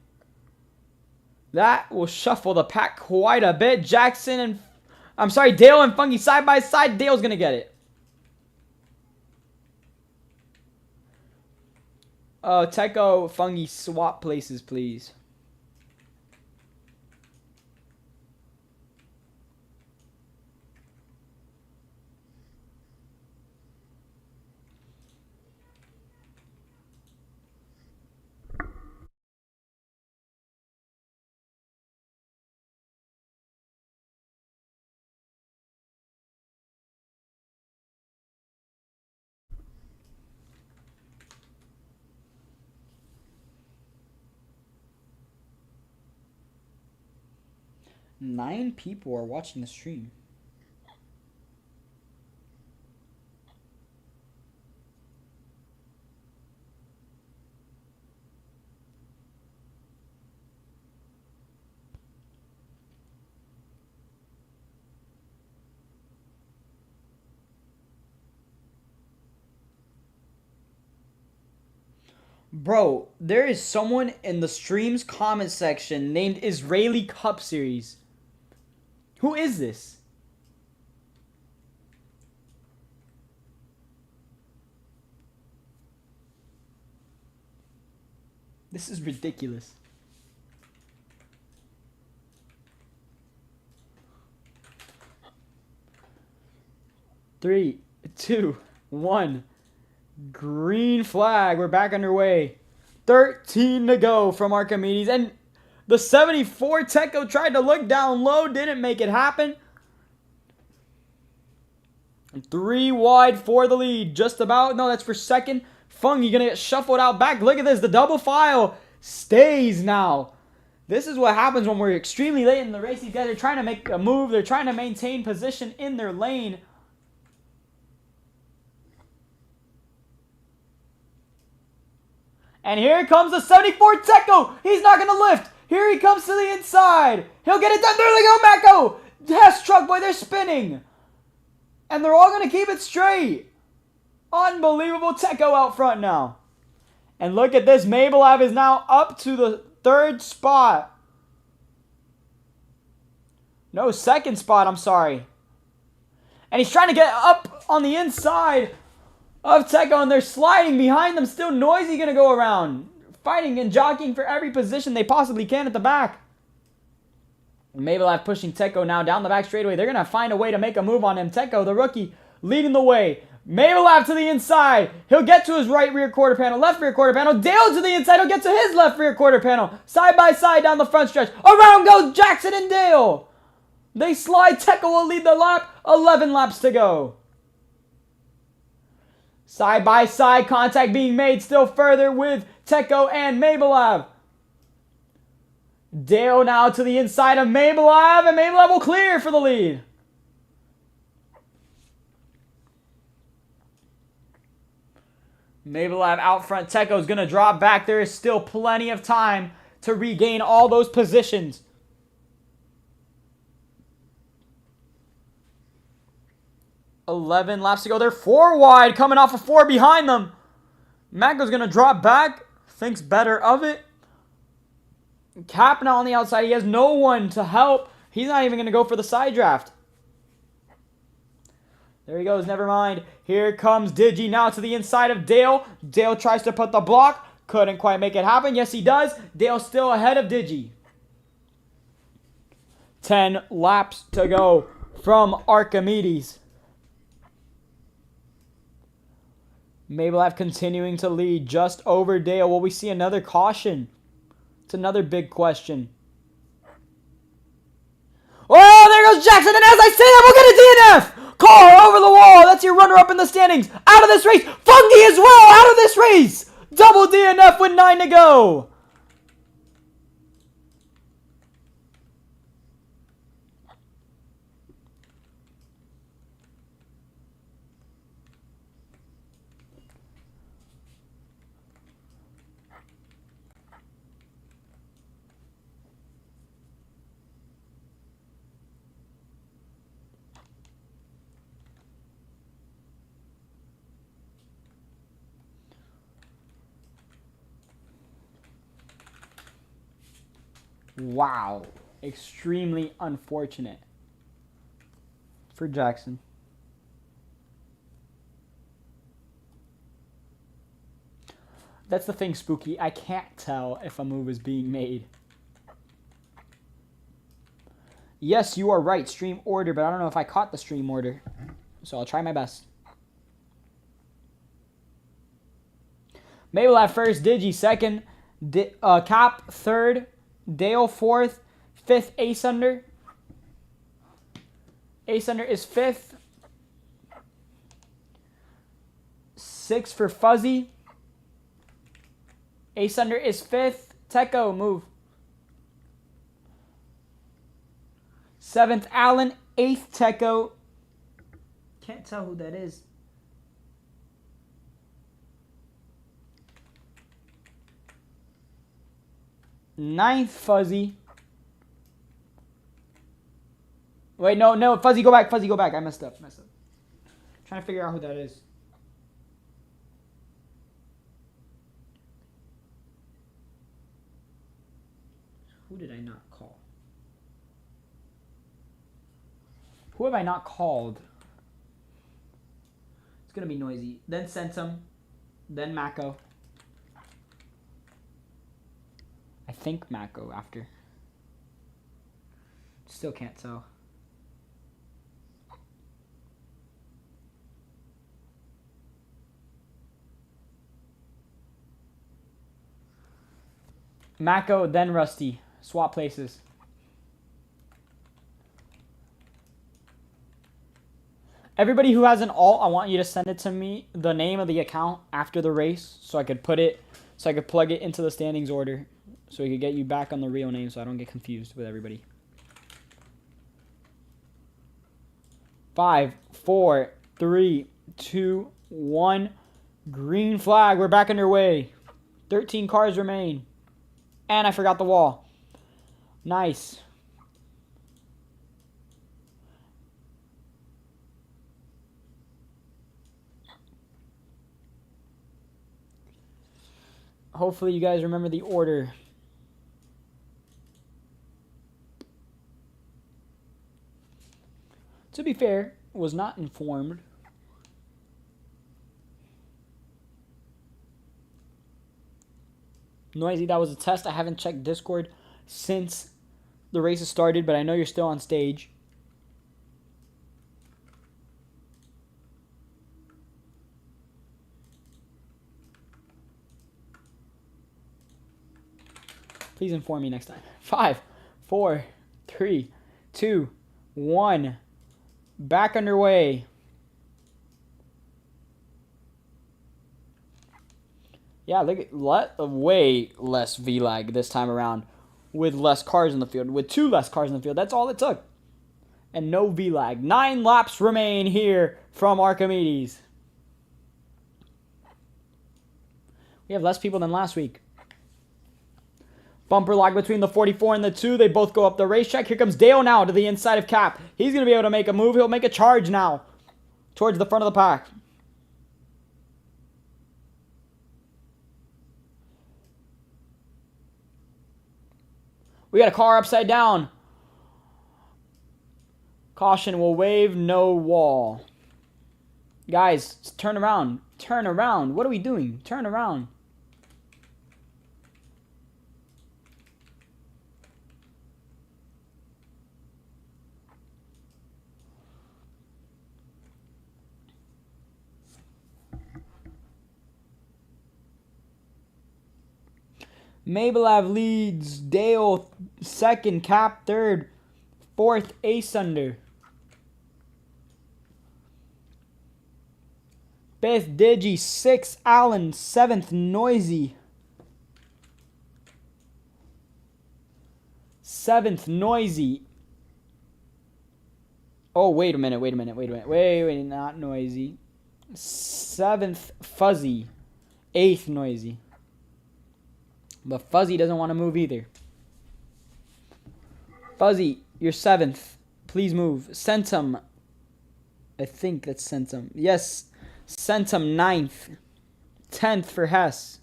That will shuffle the pack quite a bit. Dale and Fungi side by side. Dale's going to get it. Oh, Teco, Fungi, swap places, please. 9 people are watching the stream. Bro, there is someone in the stream's comment section named Israeli Cup Series. Who is this? This is ridiculous. Three, two, one. Green flag. We're back underway. 13 to go from Archimedes. And the 74 Teco tried to look down low. Didn't make it happen. 3 wide for the lead. Just about. No, that's for second. Fungi going to get shuffled out back. Look at this. The double file stays now. This is what happens when we're extremely late in the race. These guys are trying to make a move. They're trying to maintain position in their lane. And here comes the 74 Teco. He's not going to lift. Here he comes to the inside. He'll get it done. There they go, Mako. Yes, Truck Boy, they're spinning. And they're all going to keep it straight. Unbelievable. Teco out front now. And look at this. Mabelav is now up to the 3rd spot. No, 2nd spot, I'm sorry. And he's trying to get up on the inside of Teco, and they're sliding behind them. Still Noisy going to go around. Fighting and jockeying for every position they possibly can at the back. Mabelav pushing Teco now down the back straightaway. They're going to find a way to make a move on him. Teco, the rookie, leading the way. Mabelav to the inside. He'll get to his right rear quarter panel, left rear quarter panel. Dale to the inside. He'll get to his left rear quarter panel. Side by side down the front stretch. Around goes Jackson and Dale. They slide. Teco will lead the lap. 11 laps to go. Side by side contact being made still further with Teco and Mabelav. Dale now to the inside of Mabelav, and Mabelav will clear for the lead. Mabelav out front. Teco is going to drop back. There is still plenty of time to regain all those positions. $11 laps to go. They're 4 wide, coming off of 4 behind them. Mako's going to drop back. Thinks better of it. Cap now on the outside. He has no one to help. He's not even going to go for the side draft. There he goes. Never mind. Here comes Digi now to the inside of Dale. Dale tries to put the block. Couldn't quite make it happen. Yes, he does. Dale still ahead of Digi. 10 laps to go from Archimedes. Mabelav continuing to lead just over Dale. Will we see another caution? It's another big question. Oh, there goes Jackson. And as I say that, we'll get a DNF. Car over the wall. That's your runner-up in the standings. Out of this race. Fungi as well. Out of this race. Double DNF with 9 to go. Wow. Extremely unfortunate for Jackson. That's the thing, Spooky. I can't tell if a move is being made. Yes, you are right. Stream order, but I don't know if I caught the stream order. So I'll try my best. Mabelav first, Digi second, Cap third, Dale fourth, fifth Ace Under. Ace Under is fifth. 6 for Fuzzy. Ace Under is fifth. Teco, move. 7th, Allen. 8th, Teco. Can't tell who that is. 9th, Fuzzy. Wait, no, Fuzzy, go back. Fuzzy, go back. I messed up. Trying to figure out who that is. Who did I not call? Who have I not called? It's going to be noisy. Then Centum. Then Mako. I think Mako after. Still can't tell. Mako, then Rusty. Swap places. Everybody who has an alt, I want you to send it to me, the name of the account after the race, so I could put it, so I could plug it into the standings order, so we could get you back on the real name, so I don't get confused with everybody. 5, 4, 3, 2, 1. Green flag. We're back underway. 13 cars remain. And I forgot the wall. Nice. Hopefully you guys remember the order. To be fair, was not informed. Noisy, that was a test. I haven't checked Discord since the race has started, but I know you're still on stage. Please inform me next time. 5, 4, 3, 2, 1. Back underway. Yeah, look at way less V-lag this time around with less cars in the field. With 2 less cars in the field. That's all it took. And no V-lag. 9 laps remain here from Archimedes. We have less people than last week. Bumper lock between the 44 and the 2. They both go up the racetrack. Here comes Dale now to the inside of Cap. He's going to be able to make a move. He'll make a charge now towards the front of the pack. We got a car upside down. Caution will wave, no wall. Guys, turn around. Turn around. What are we doing? Turn around. Mabelav leads. Dale second. Cap third. 4th, Ace under. 5th, Digi. 6th, Allen. 7th, Noisy. 7th, Noisy. Oh, wait a minute. Wait, not Noisy. 7th, Fuzzy. 8th, Noisy. But Fuzzy doesn't want to move either. Fuzzy, you're 7th. Please move. Centum. I think that's Centum. Yes. Centum 9th. 10th for Hess.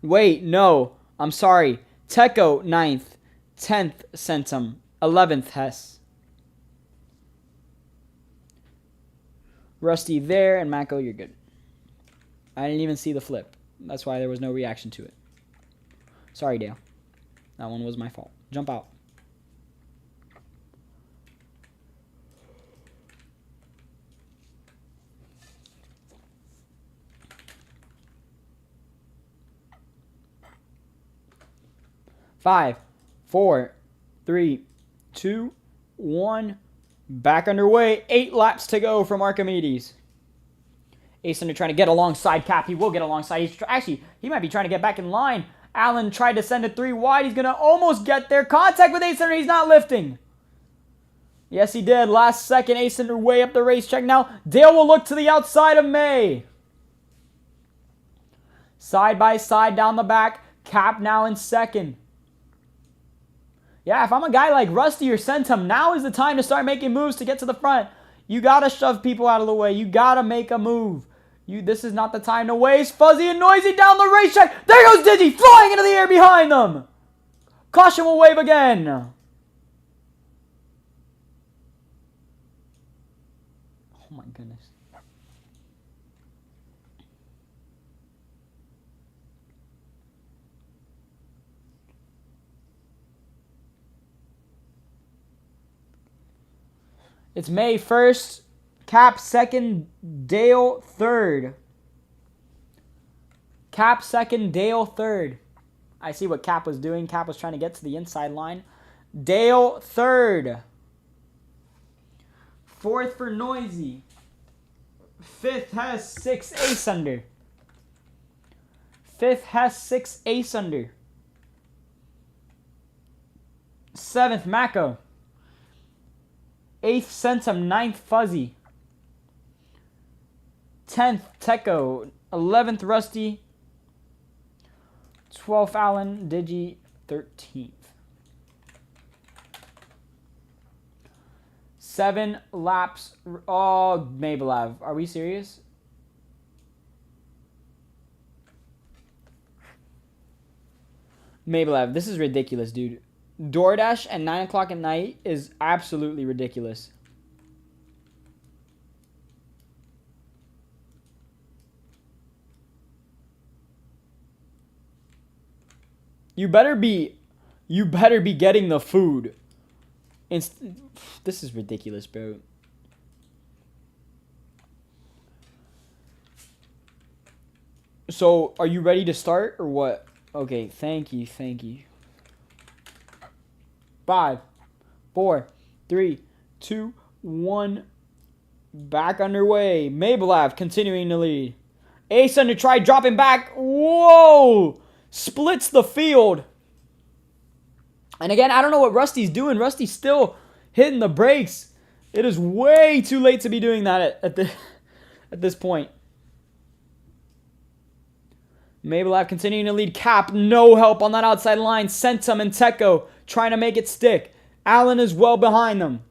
Wait, no. I'm sorry. Teco 9th. 10th Centum. 11th Hess. Rusty there, and Mako, you're good. I didn't even see the flip. That's why there was no reaction to it. Sorry, Dale. That one was my fault. Jump out. Five, 4, 3, 2, 1. Back underway. 8 laps to go from Archimedes. Ace under trying to get alongside Cap. He will get alongside. He might be trying to get back in line. Allen tried to send it 3 wide. He's going to almost get there. Contact with Ace under. He's not lifting. Yes, he did. Last second, ace under way up the racetrack now. Dale will look to the outside of May. Side by side down the back. Cap now in second. Yeah, if I'm a guy like Rusty or Centum, now is the time to start making moves to get to the front. You got to shove people out of the way. You got to make a move. This is not the time to waste. Fuzzy and Noisy down the racetrack. There goes Digi flying into the air behind them. Caution will wave again. Oh my goodness. It's May 1st. Cap 2nd. Dale 3rd. Cap 2nd. Dale 3rd. I see what Cap was doing. Cap was trying to get to the inside line. Dale 3rd. 4th for Noisy. 5th has 6 ace under. 5th has 6 ace under. 7th Mako. 8th Centum. 9th Fuzzy. 10th Techo. 11th Rusty. 12th Allen. Digi 13th. 7 laps. Oh, Mabelav. Are we serious? Mabelav, this is ridiculous, dude. DoorDash at 9 o'clock at night is absolutely ridiculous. You better be getting the food. This is ridiculous, bro. So, are you ready to start or what? Okay, thank you. 5, 4, 3, 2, 1. Back underway. Mabelav continuing to lead. Ace under try dropping back. Whoa! Splits the field. And again, I don't know what Rusty's doing. Rusty's still hitting the brakes. It is way too late to be doing that at this point. Mabelav continuing to lead. Cap, no help on that outside line. Centum and Techo trying to make it stick. Allen is well behind them.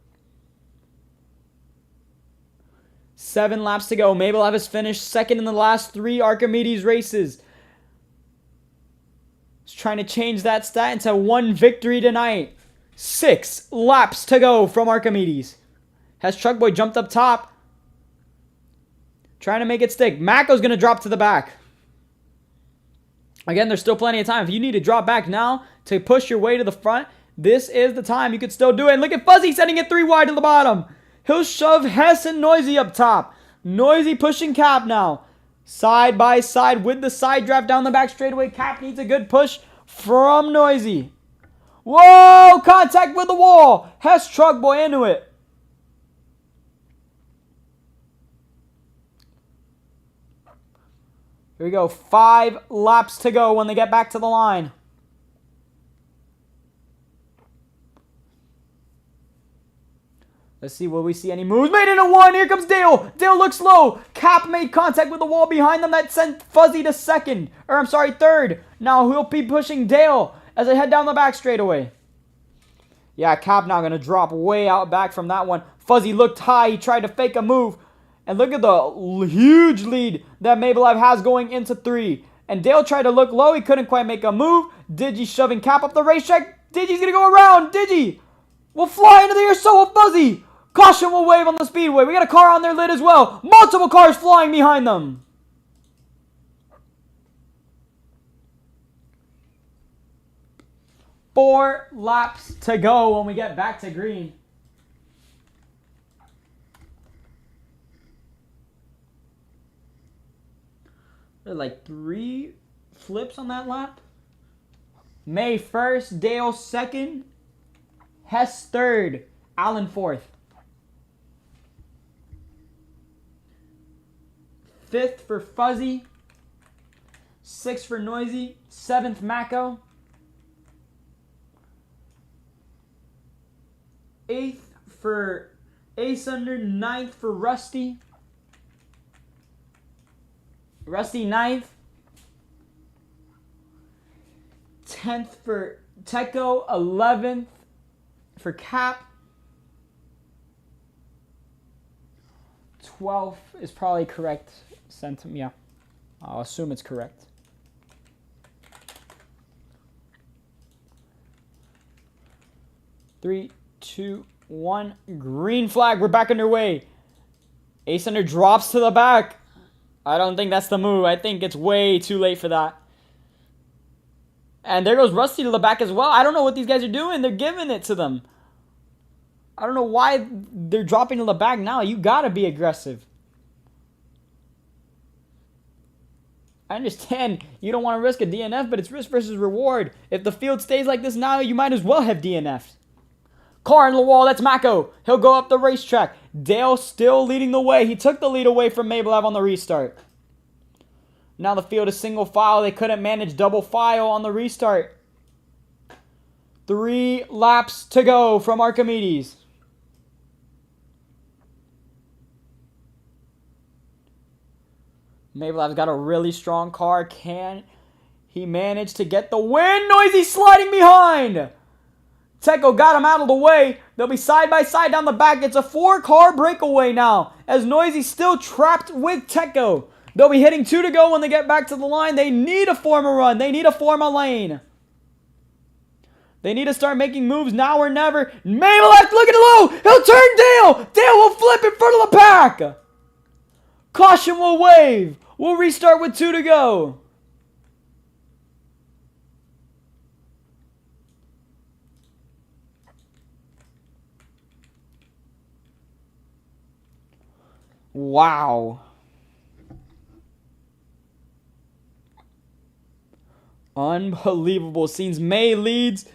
7 laps to go. Mabelav has finished second in the last 3 Archimedes races. He's trying to change that stat into 1 victory tonight. 6 laps to go from Archimedes. Has Truckboy jumped up top. Trying to make it stick. Mako's going to drop to the back. Again, there's still plenty of time. If you need to drop back now to push your way to the front, this is the time. You could still do it. And look at Fuzzy setting it 3 wide to the bottom. He'll shove Hess and Noisy up top. Noisy pushing Cap now. Side by side with the side draft down the back straightaway. Cap needs a good push from Noisy. Whoa! Contact with the wall. Hess Truckboy into it. Here we go. 5 laps to go when they get back to the line. Let's see, will we see any moves? Made into 1. Here comes Dale. Dale looks low. Cap made contact with the wall behind them. That sent Fuzzy to second. Or, I'm sorry, third. Now he'll be pushing Dale as they head down the back straightaway. Yeah, Cap now going to drop way out back from that one. Fuzzy looked high. He tried to fake a move. And look at the huge lead that Mabelav has going into 3. And Dale tried to look low. He couldn't quite make a move. Digi shoving Cap up the racetrack. Digi's going to go around. Digi will fly into the air. So will Fuzzy. Caution will wave on the speedway. We got a car on their lid as well. Multiple cars flying behind them. Four laps to go when we get back to green. There are like 3 flips on that lap. May 1st, Dale 2nd, Hess 3rd, Allen 4th. 5th for Fuzzy, 6th for Noisy, 7th Mako, 8th for Ace Under, 9th for Rusty. Rusty 9th. 10th for Teco, 11th for Cap. 12th is probably correct. Sentiment, yeah. I'll assume it's correct. Three, two, one. Green flag. We're back underway. Ace Under drops to the back. I don't think that's the move. I think it's way too late for that. And there goes Rusty to the back as well. I don't know what these guys are doing. They're giving it to them. I don't know why they're dropping to the back now. You gotta be aggressive. I understand you don't want to risk a DNF, but it's risk versus reward. If the field stays like this now, you might as well have DNF'd. Car in the wall, that's Mako. He'll go up the racetrack. Dale still leading the way. He took the lead away from Mablev on the restart. Now the field is single file. They couldn't manage double file on the restart. 3 laps to go from Archimedes. Mablev's got a really strong car. Can he manage to get the win? Noisy sliding behind. Teco got him out of the way. They'll be side by side down the back. It's a 4-car breakaway now, as Noisy's still trapped with Teco. They'll be hitting 2 to go when they get back to the line. They need to form a run. They need to form a lane. They need to start making moves now or never. Mablev looking low. He'll turn Dale. Dale will flip in front of the pack. Caution will wave. We'll restart with 2 to go. Wow. Unbelievable scenes. May leads.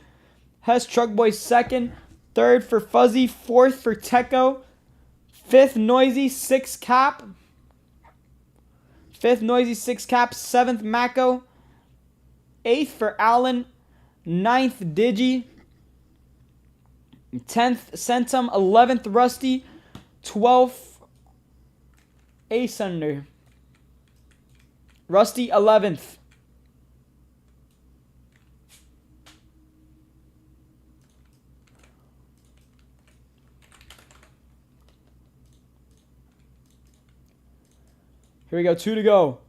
Hess Truck Boy 2nd. 3rd for Fuzzy. 4th for Teco. 5th Noisy. 6th Cap. 5th Noisy. 6th Cap. 7th Mako. 8th for Allen. 9th Digi. 10th Centum. 11th Rusty. 12th Ace Under. Rusty 11th. Here we go, 2 to go.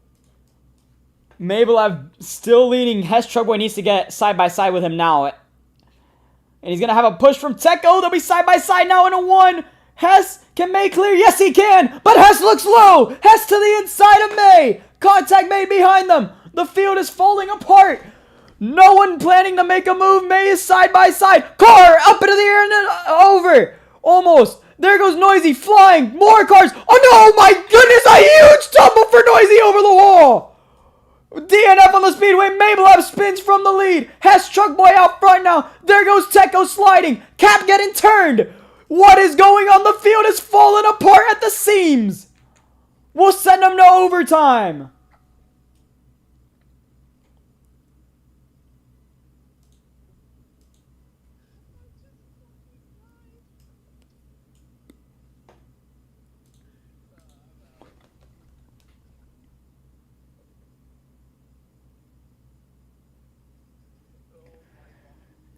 Mablev still leading. Hess Truckboy needs to get side by side with him now. And he's going to have a push from Teco. They'll be side by side now in a 1. Hess, can May clear? Yes, he can. But Hess looks low. Hess to the inside of May. Contact made behind them. The field is falling apart. No one planning to make a move. May is side by side. Car up into the air and then over. Almost. There goes Noisy flying. More cars. Oh no, my goodness. A huge tumble for Noisy over the wall. DNF on the speedway. Mablev spins from the lead. Hess Truck Boy out front now. There goes Teco sliding. Cap getting turned. What is going on? The field is falling apart at the seams. We'll send them to overtime.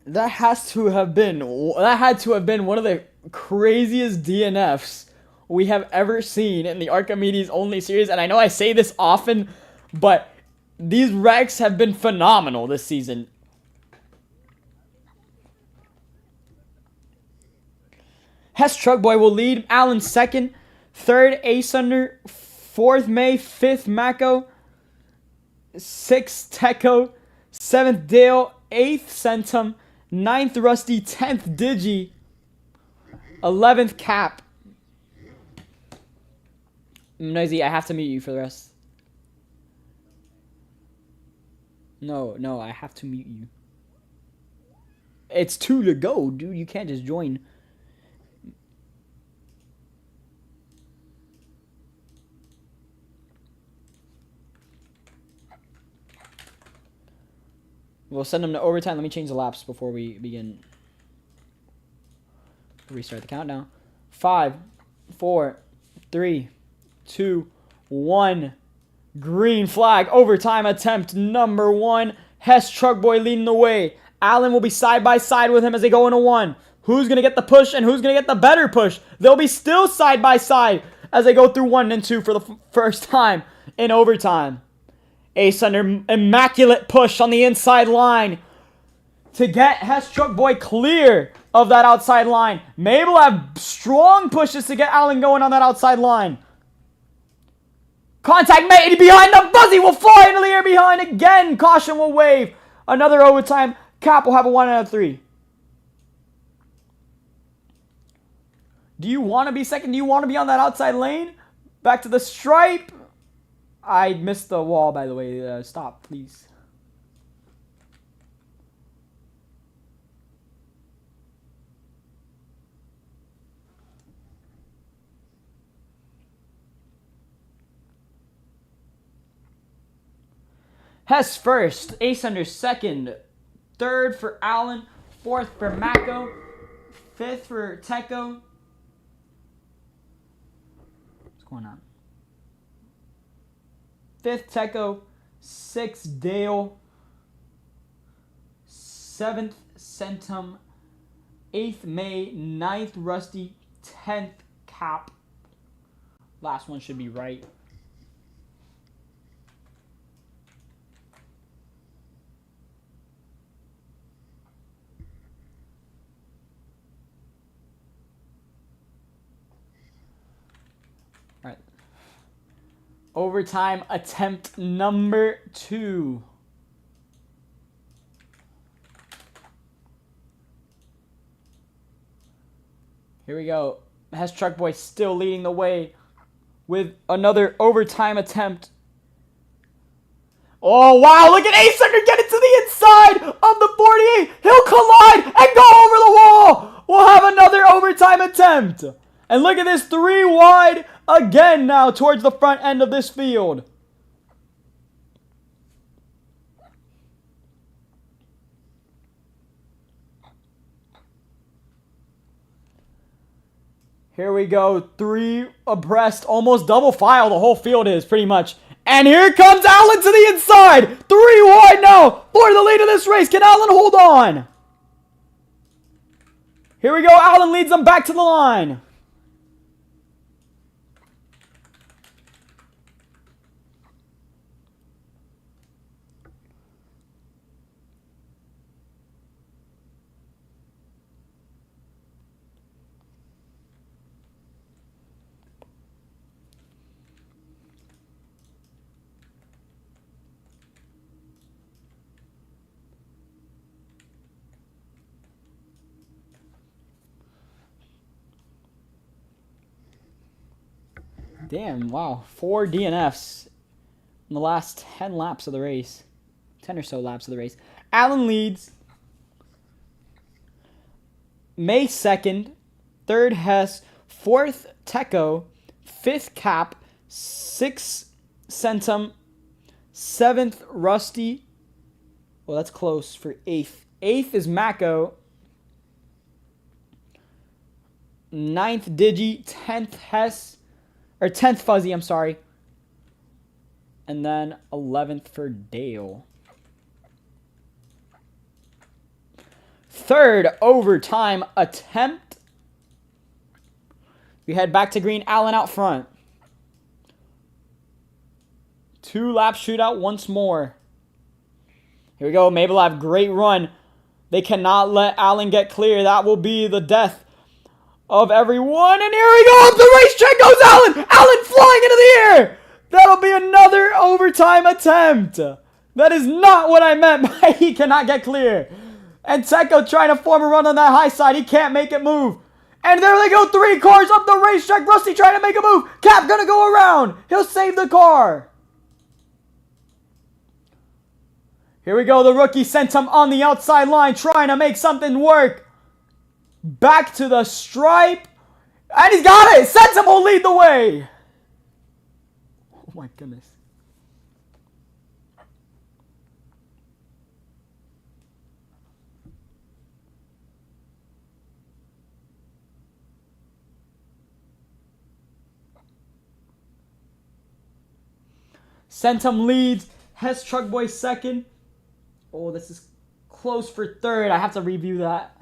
That had to have been one of the craziest DNFs we have ever seen in the Archimedes only series. And I know I say this often, but these wrecks have been phenomenal this season. Hess Truck Boy will lead. Allen 2nd. 3rd Ace Under. 4th May. 5th Mako. 6th Teco. 7th Dale. 8th Centum. 9th Rusty. 10th Digi. 11th Cap. Noisy, I have to mute you for the rest. No, I have to mute you. It's 2 to go, dude. You can't just join. We'll send them to overtime. Let me change the laps before we begin. Restart the countdown. 5, 4, 3, 2, 1. Green flag. Overtime attempt number 1. Hess Truck Boy leading the way. Allen will be side by side with him as they go into 1. Who's going to get the push and who's going to get the better push? They'll be still side by side as they go through 1 and 2 for the first time in overtime. Ace under immaculate push on the inside line to get Hess Truck Boy clear of that outside line. Mabel have strong pushes to get Allen going on that outside line. Contact made behind the buzzy will fly into the air behind again. Caution will wave. Another overtime. Cap will have a 1 out of 3. Do you want to be second? Do you want to be on that outside lane? Back to the stripe. I missed the wall, by the way. Stop, please. Hess first. Ace under second. Third for Allen. Fourth for Mako. Fifth for Teko. What's going on? Fifth, Teko. Sixth, Dale. Seventh, Centum. Eighth, May. Ninth, Rusty. 10th, Cap. Last one should be right. All right. Overtime attempt number 2. Here we go. Hess Truck Boy still leading the way with another overtime attempt. Oh, wow. Look at Ace Under get it to the inside of the 48. He'll collide and go over the wall. We'll have another overtime attempt. And look at this 3 wide again now towards the front end of this field. Here we go. 3 abreast, almost double file. The whole field is pretty much. And here comes Allen to the inside. 3 wide now for the lead of this race. Can Allen hold on? Here we go. Allen leads them back to the line. Damn, wow. 4 DNFs in the last 10 laps of the race. 10 or so laps of the race. Allen leads. May 2nd. 3rd, Hess. 4th, Teko. 5th, Cap. 6th, Centum. 7th, Rusty. Well, that's close for 8th. 8th is Mako. 9th, Digi. 10th, Hess. Or 10th, Fuzzy, I'm sorry. And then 11th for Dale. 3rd overtime attempt. We head back to green. Allen out front. 2-lap shootout once more. Here we go. Mabel have great run. They cannot let Allen get clear. That will be the death of everyone. And here we go. Up the racetrack goes Allen. Allen flying into the air. That'll be another overtime attempt. That is not what I meant by he cannot get clear. And Teko trying to form a run on that high side. He can't make it move. And there they go. 3 cars up the racetrack. Rusty trying to make a move. Cap gonna go around. He'll save the car. Here we go. The rookie sent him on the outside line trying to make something work. Back to the stripe. And he's got it. Centum will lead the way. Oh my goodness. Centum leads. Hess Truck Boy second. Oh, this is close for third. I have to review that.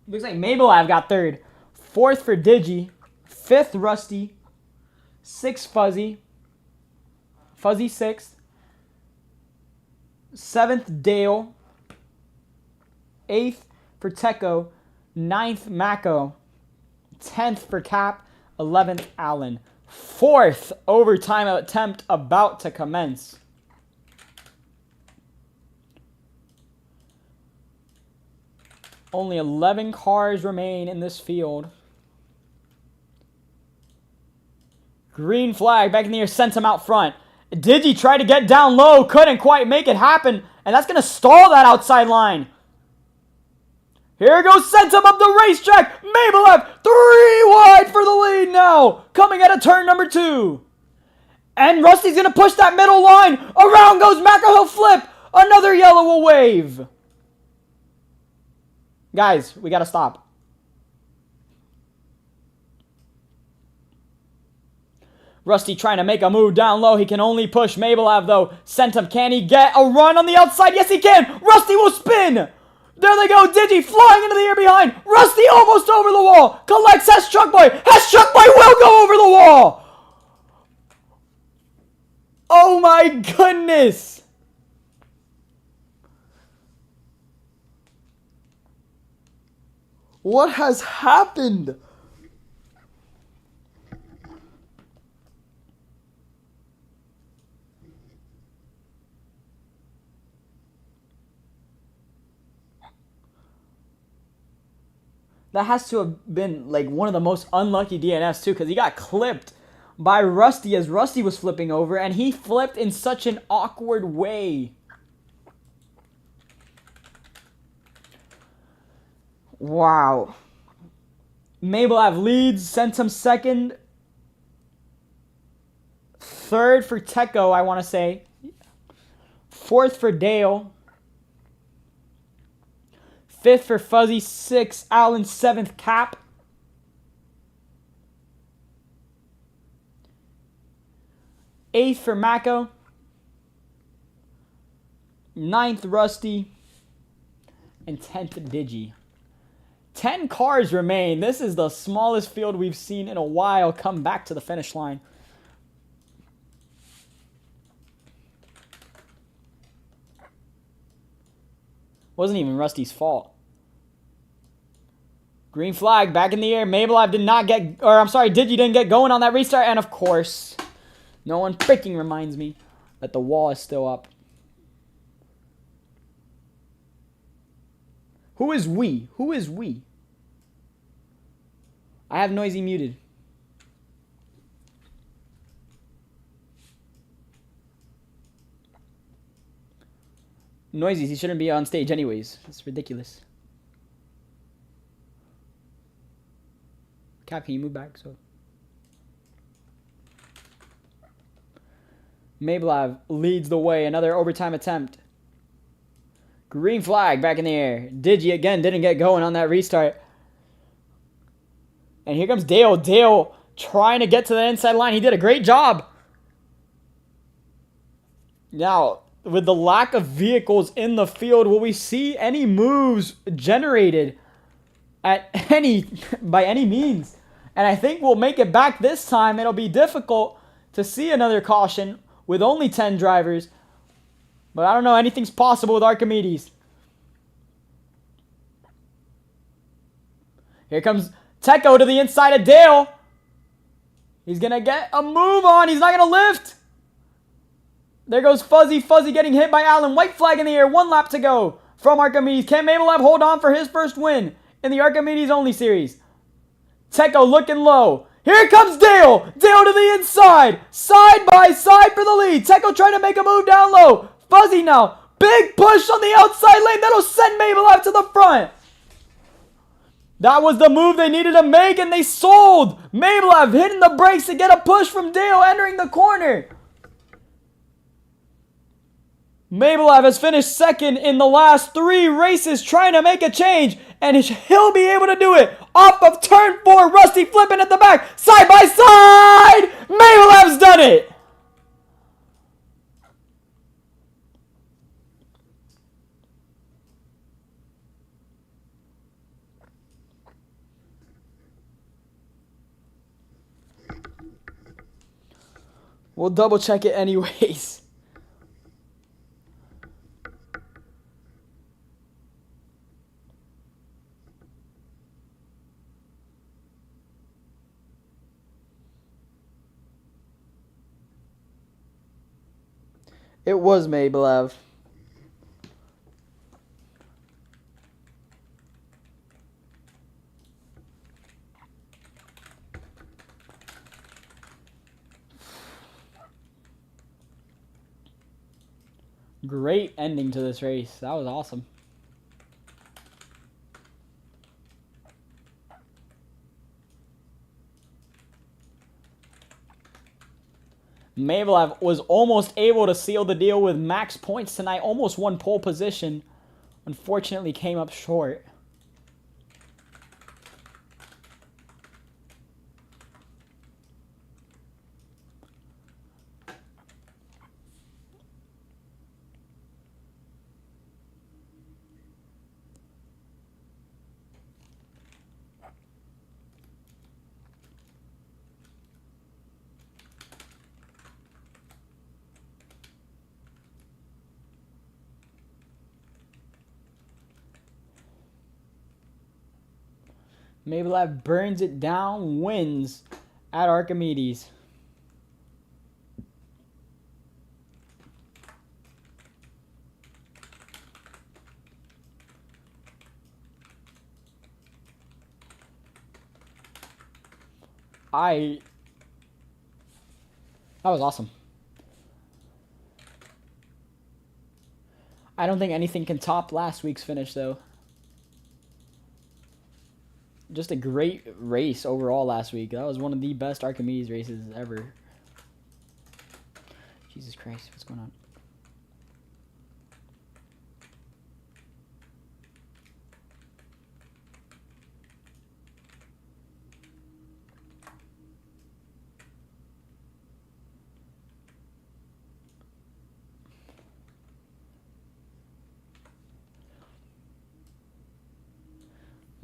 Looks like Mabel I've got third. Fourth for Digi. Fifth, Rusty. Sixth, Fuzzy. Fuzzy sixth. Seventh, Dale. Eighth for Teco. Ninth, Mako. 10th for Cap. 11th, Allen. Fourth overtime attempt about to commence. Only 11 cars remain in this field. Green flag back in the air, sent him out front. Digi tried to get down low, couldn't quite make it happen, and that's going to stall that outside line. Here goes Centum up the racetrack. Mabelev, 3 wide for the lead now. Coming at a turn number 2. And Rusty's going to push that middle line. Around goes Mako, he'll flip. Another yellow will wave. Guys, we got to stop. Rusty trying to make a move down low. He can only push Mabelev though. Centum, can he get a run on the outside? Yes, he can. Rusty will spin. There they go. Digi flying into the air behind. Rusty almost over the wall. Collects Hess Truck Boy. Hess Truck Boy will go over the wall. Oh my goodness. What has happened? That has to have been like one of the most unlucky DNFs too, because he got clipped by Rusty as Rusty was flipping over, and he flipped in such an awkward way. Wow. Mabelev leads, Centum second. Third for Teco, I want to say. Fourth for Dale. Fifth for Fuzzy. Sixth, Allen. Seventh, Cap. Eighth for Mako. Ninth, Rusty. And 10th, Digi. 10 cars remain. This is the smallest field we've seen in a while come back to the finish line. Wasn't even Rusty's fault. Green flag back in the air. Mabelev did not get, or I'm sorry, Digi didn't get going on that restart. And of course, no one freaking reminds me that the wall is still up. Who is we? Who is we? I have Noisy muted. Noisy, he shouldn't be on stage anyways. It's ridiculous. Cap, can you move back? So Mabelev leads the way. Another overtime attempt. Green flag back in the air. Digi again didn't get going on that restart. And here comes Dale. Dale trying to get to the inside line. He did a great job. Now, with the lack of vehicles in the field, will we see any moves generated at by any means? And I think we'll make it back this time. It'll be difficult to see another caution with only 10 drivers. But I don't know. Anything's possible with Archimedes. Here comes Teco to the inside of Dale. He's going to get a move on. He's not going to lift. There goes Fuzzy. Fuzzy getting hit by Allen. White flag in the air. 1 lap to go from Archimedes. Can Mabelev hold on for his first win in the Archimedes only series? Teco looking low. Here comes Dale. Dale to the inside. Side by side for the lead. Teco trying to make a move down low. Fuzzy now. Big push on the outside lane. That'll send Mabelev to the front. That was the move they needed to make, and they sold. Mabelev hitting the brakes to get a push from Dale entering the corner. Mabelev has finished second in the last 3 races, trying to make a change, and he'll be able to do it. Off of turn 4, Rusty flipping at the back, side by side. Mabelev's done it. We'll double check it anyways. It was Mabelev. Great ending to this race. That was awesome. Mabelev was almost able to seal the deal with max points tonight. Almost won pole position. Unfortunately came up short. Mabelev burns it down, wins at Archimedes. That was awesome. I don't think anything can top last week's finish, though. Just a great race overall last week. That was one of the best Archimedes races ever. Jesus Christ, what's going on?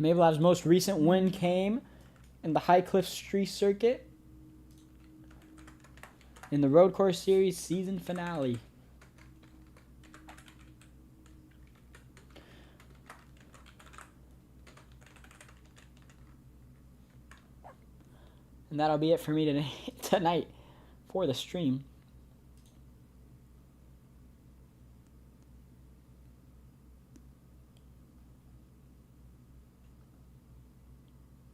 Mabelev's most recent win came in the High Cliff Street Circuit in the Road Course Series season finale. And that'll be it for me tonight for the stream.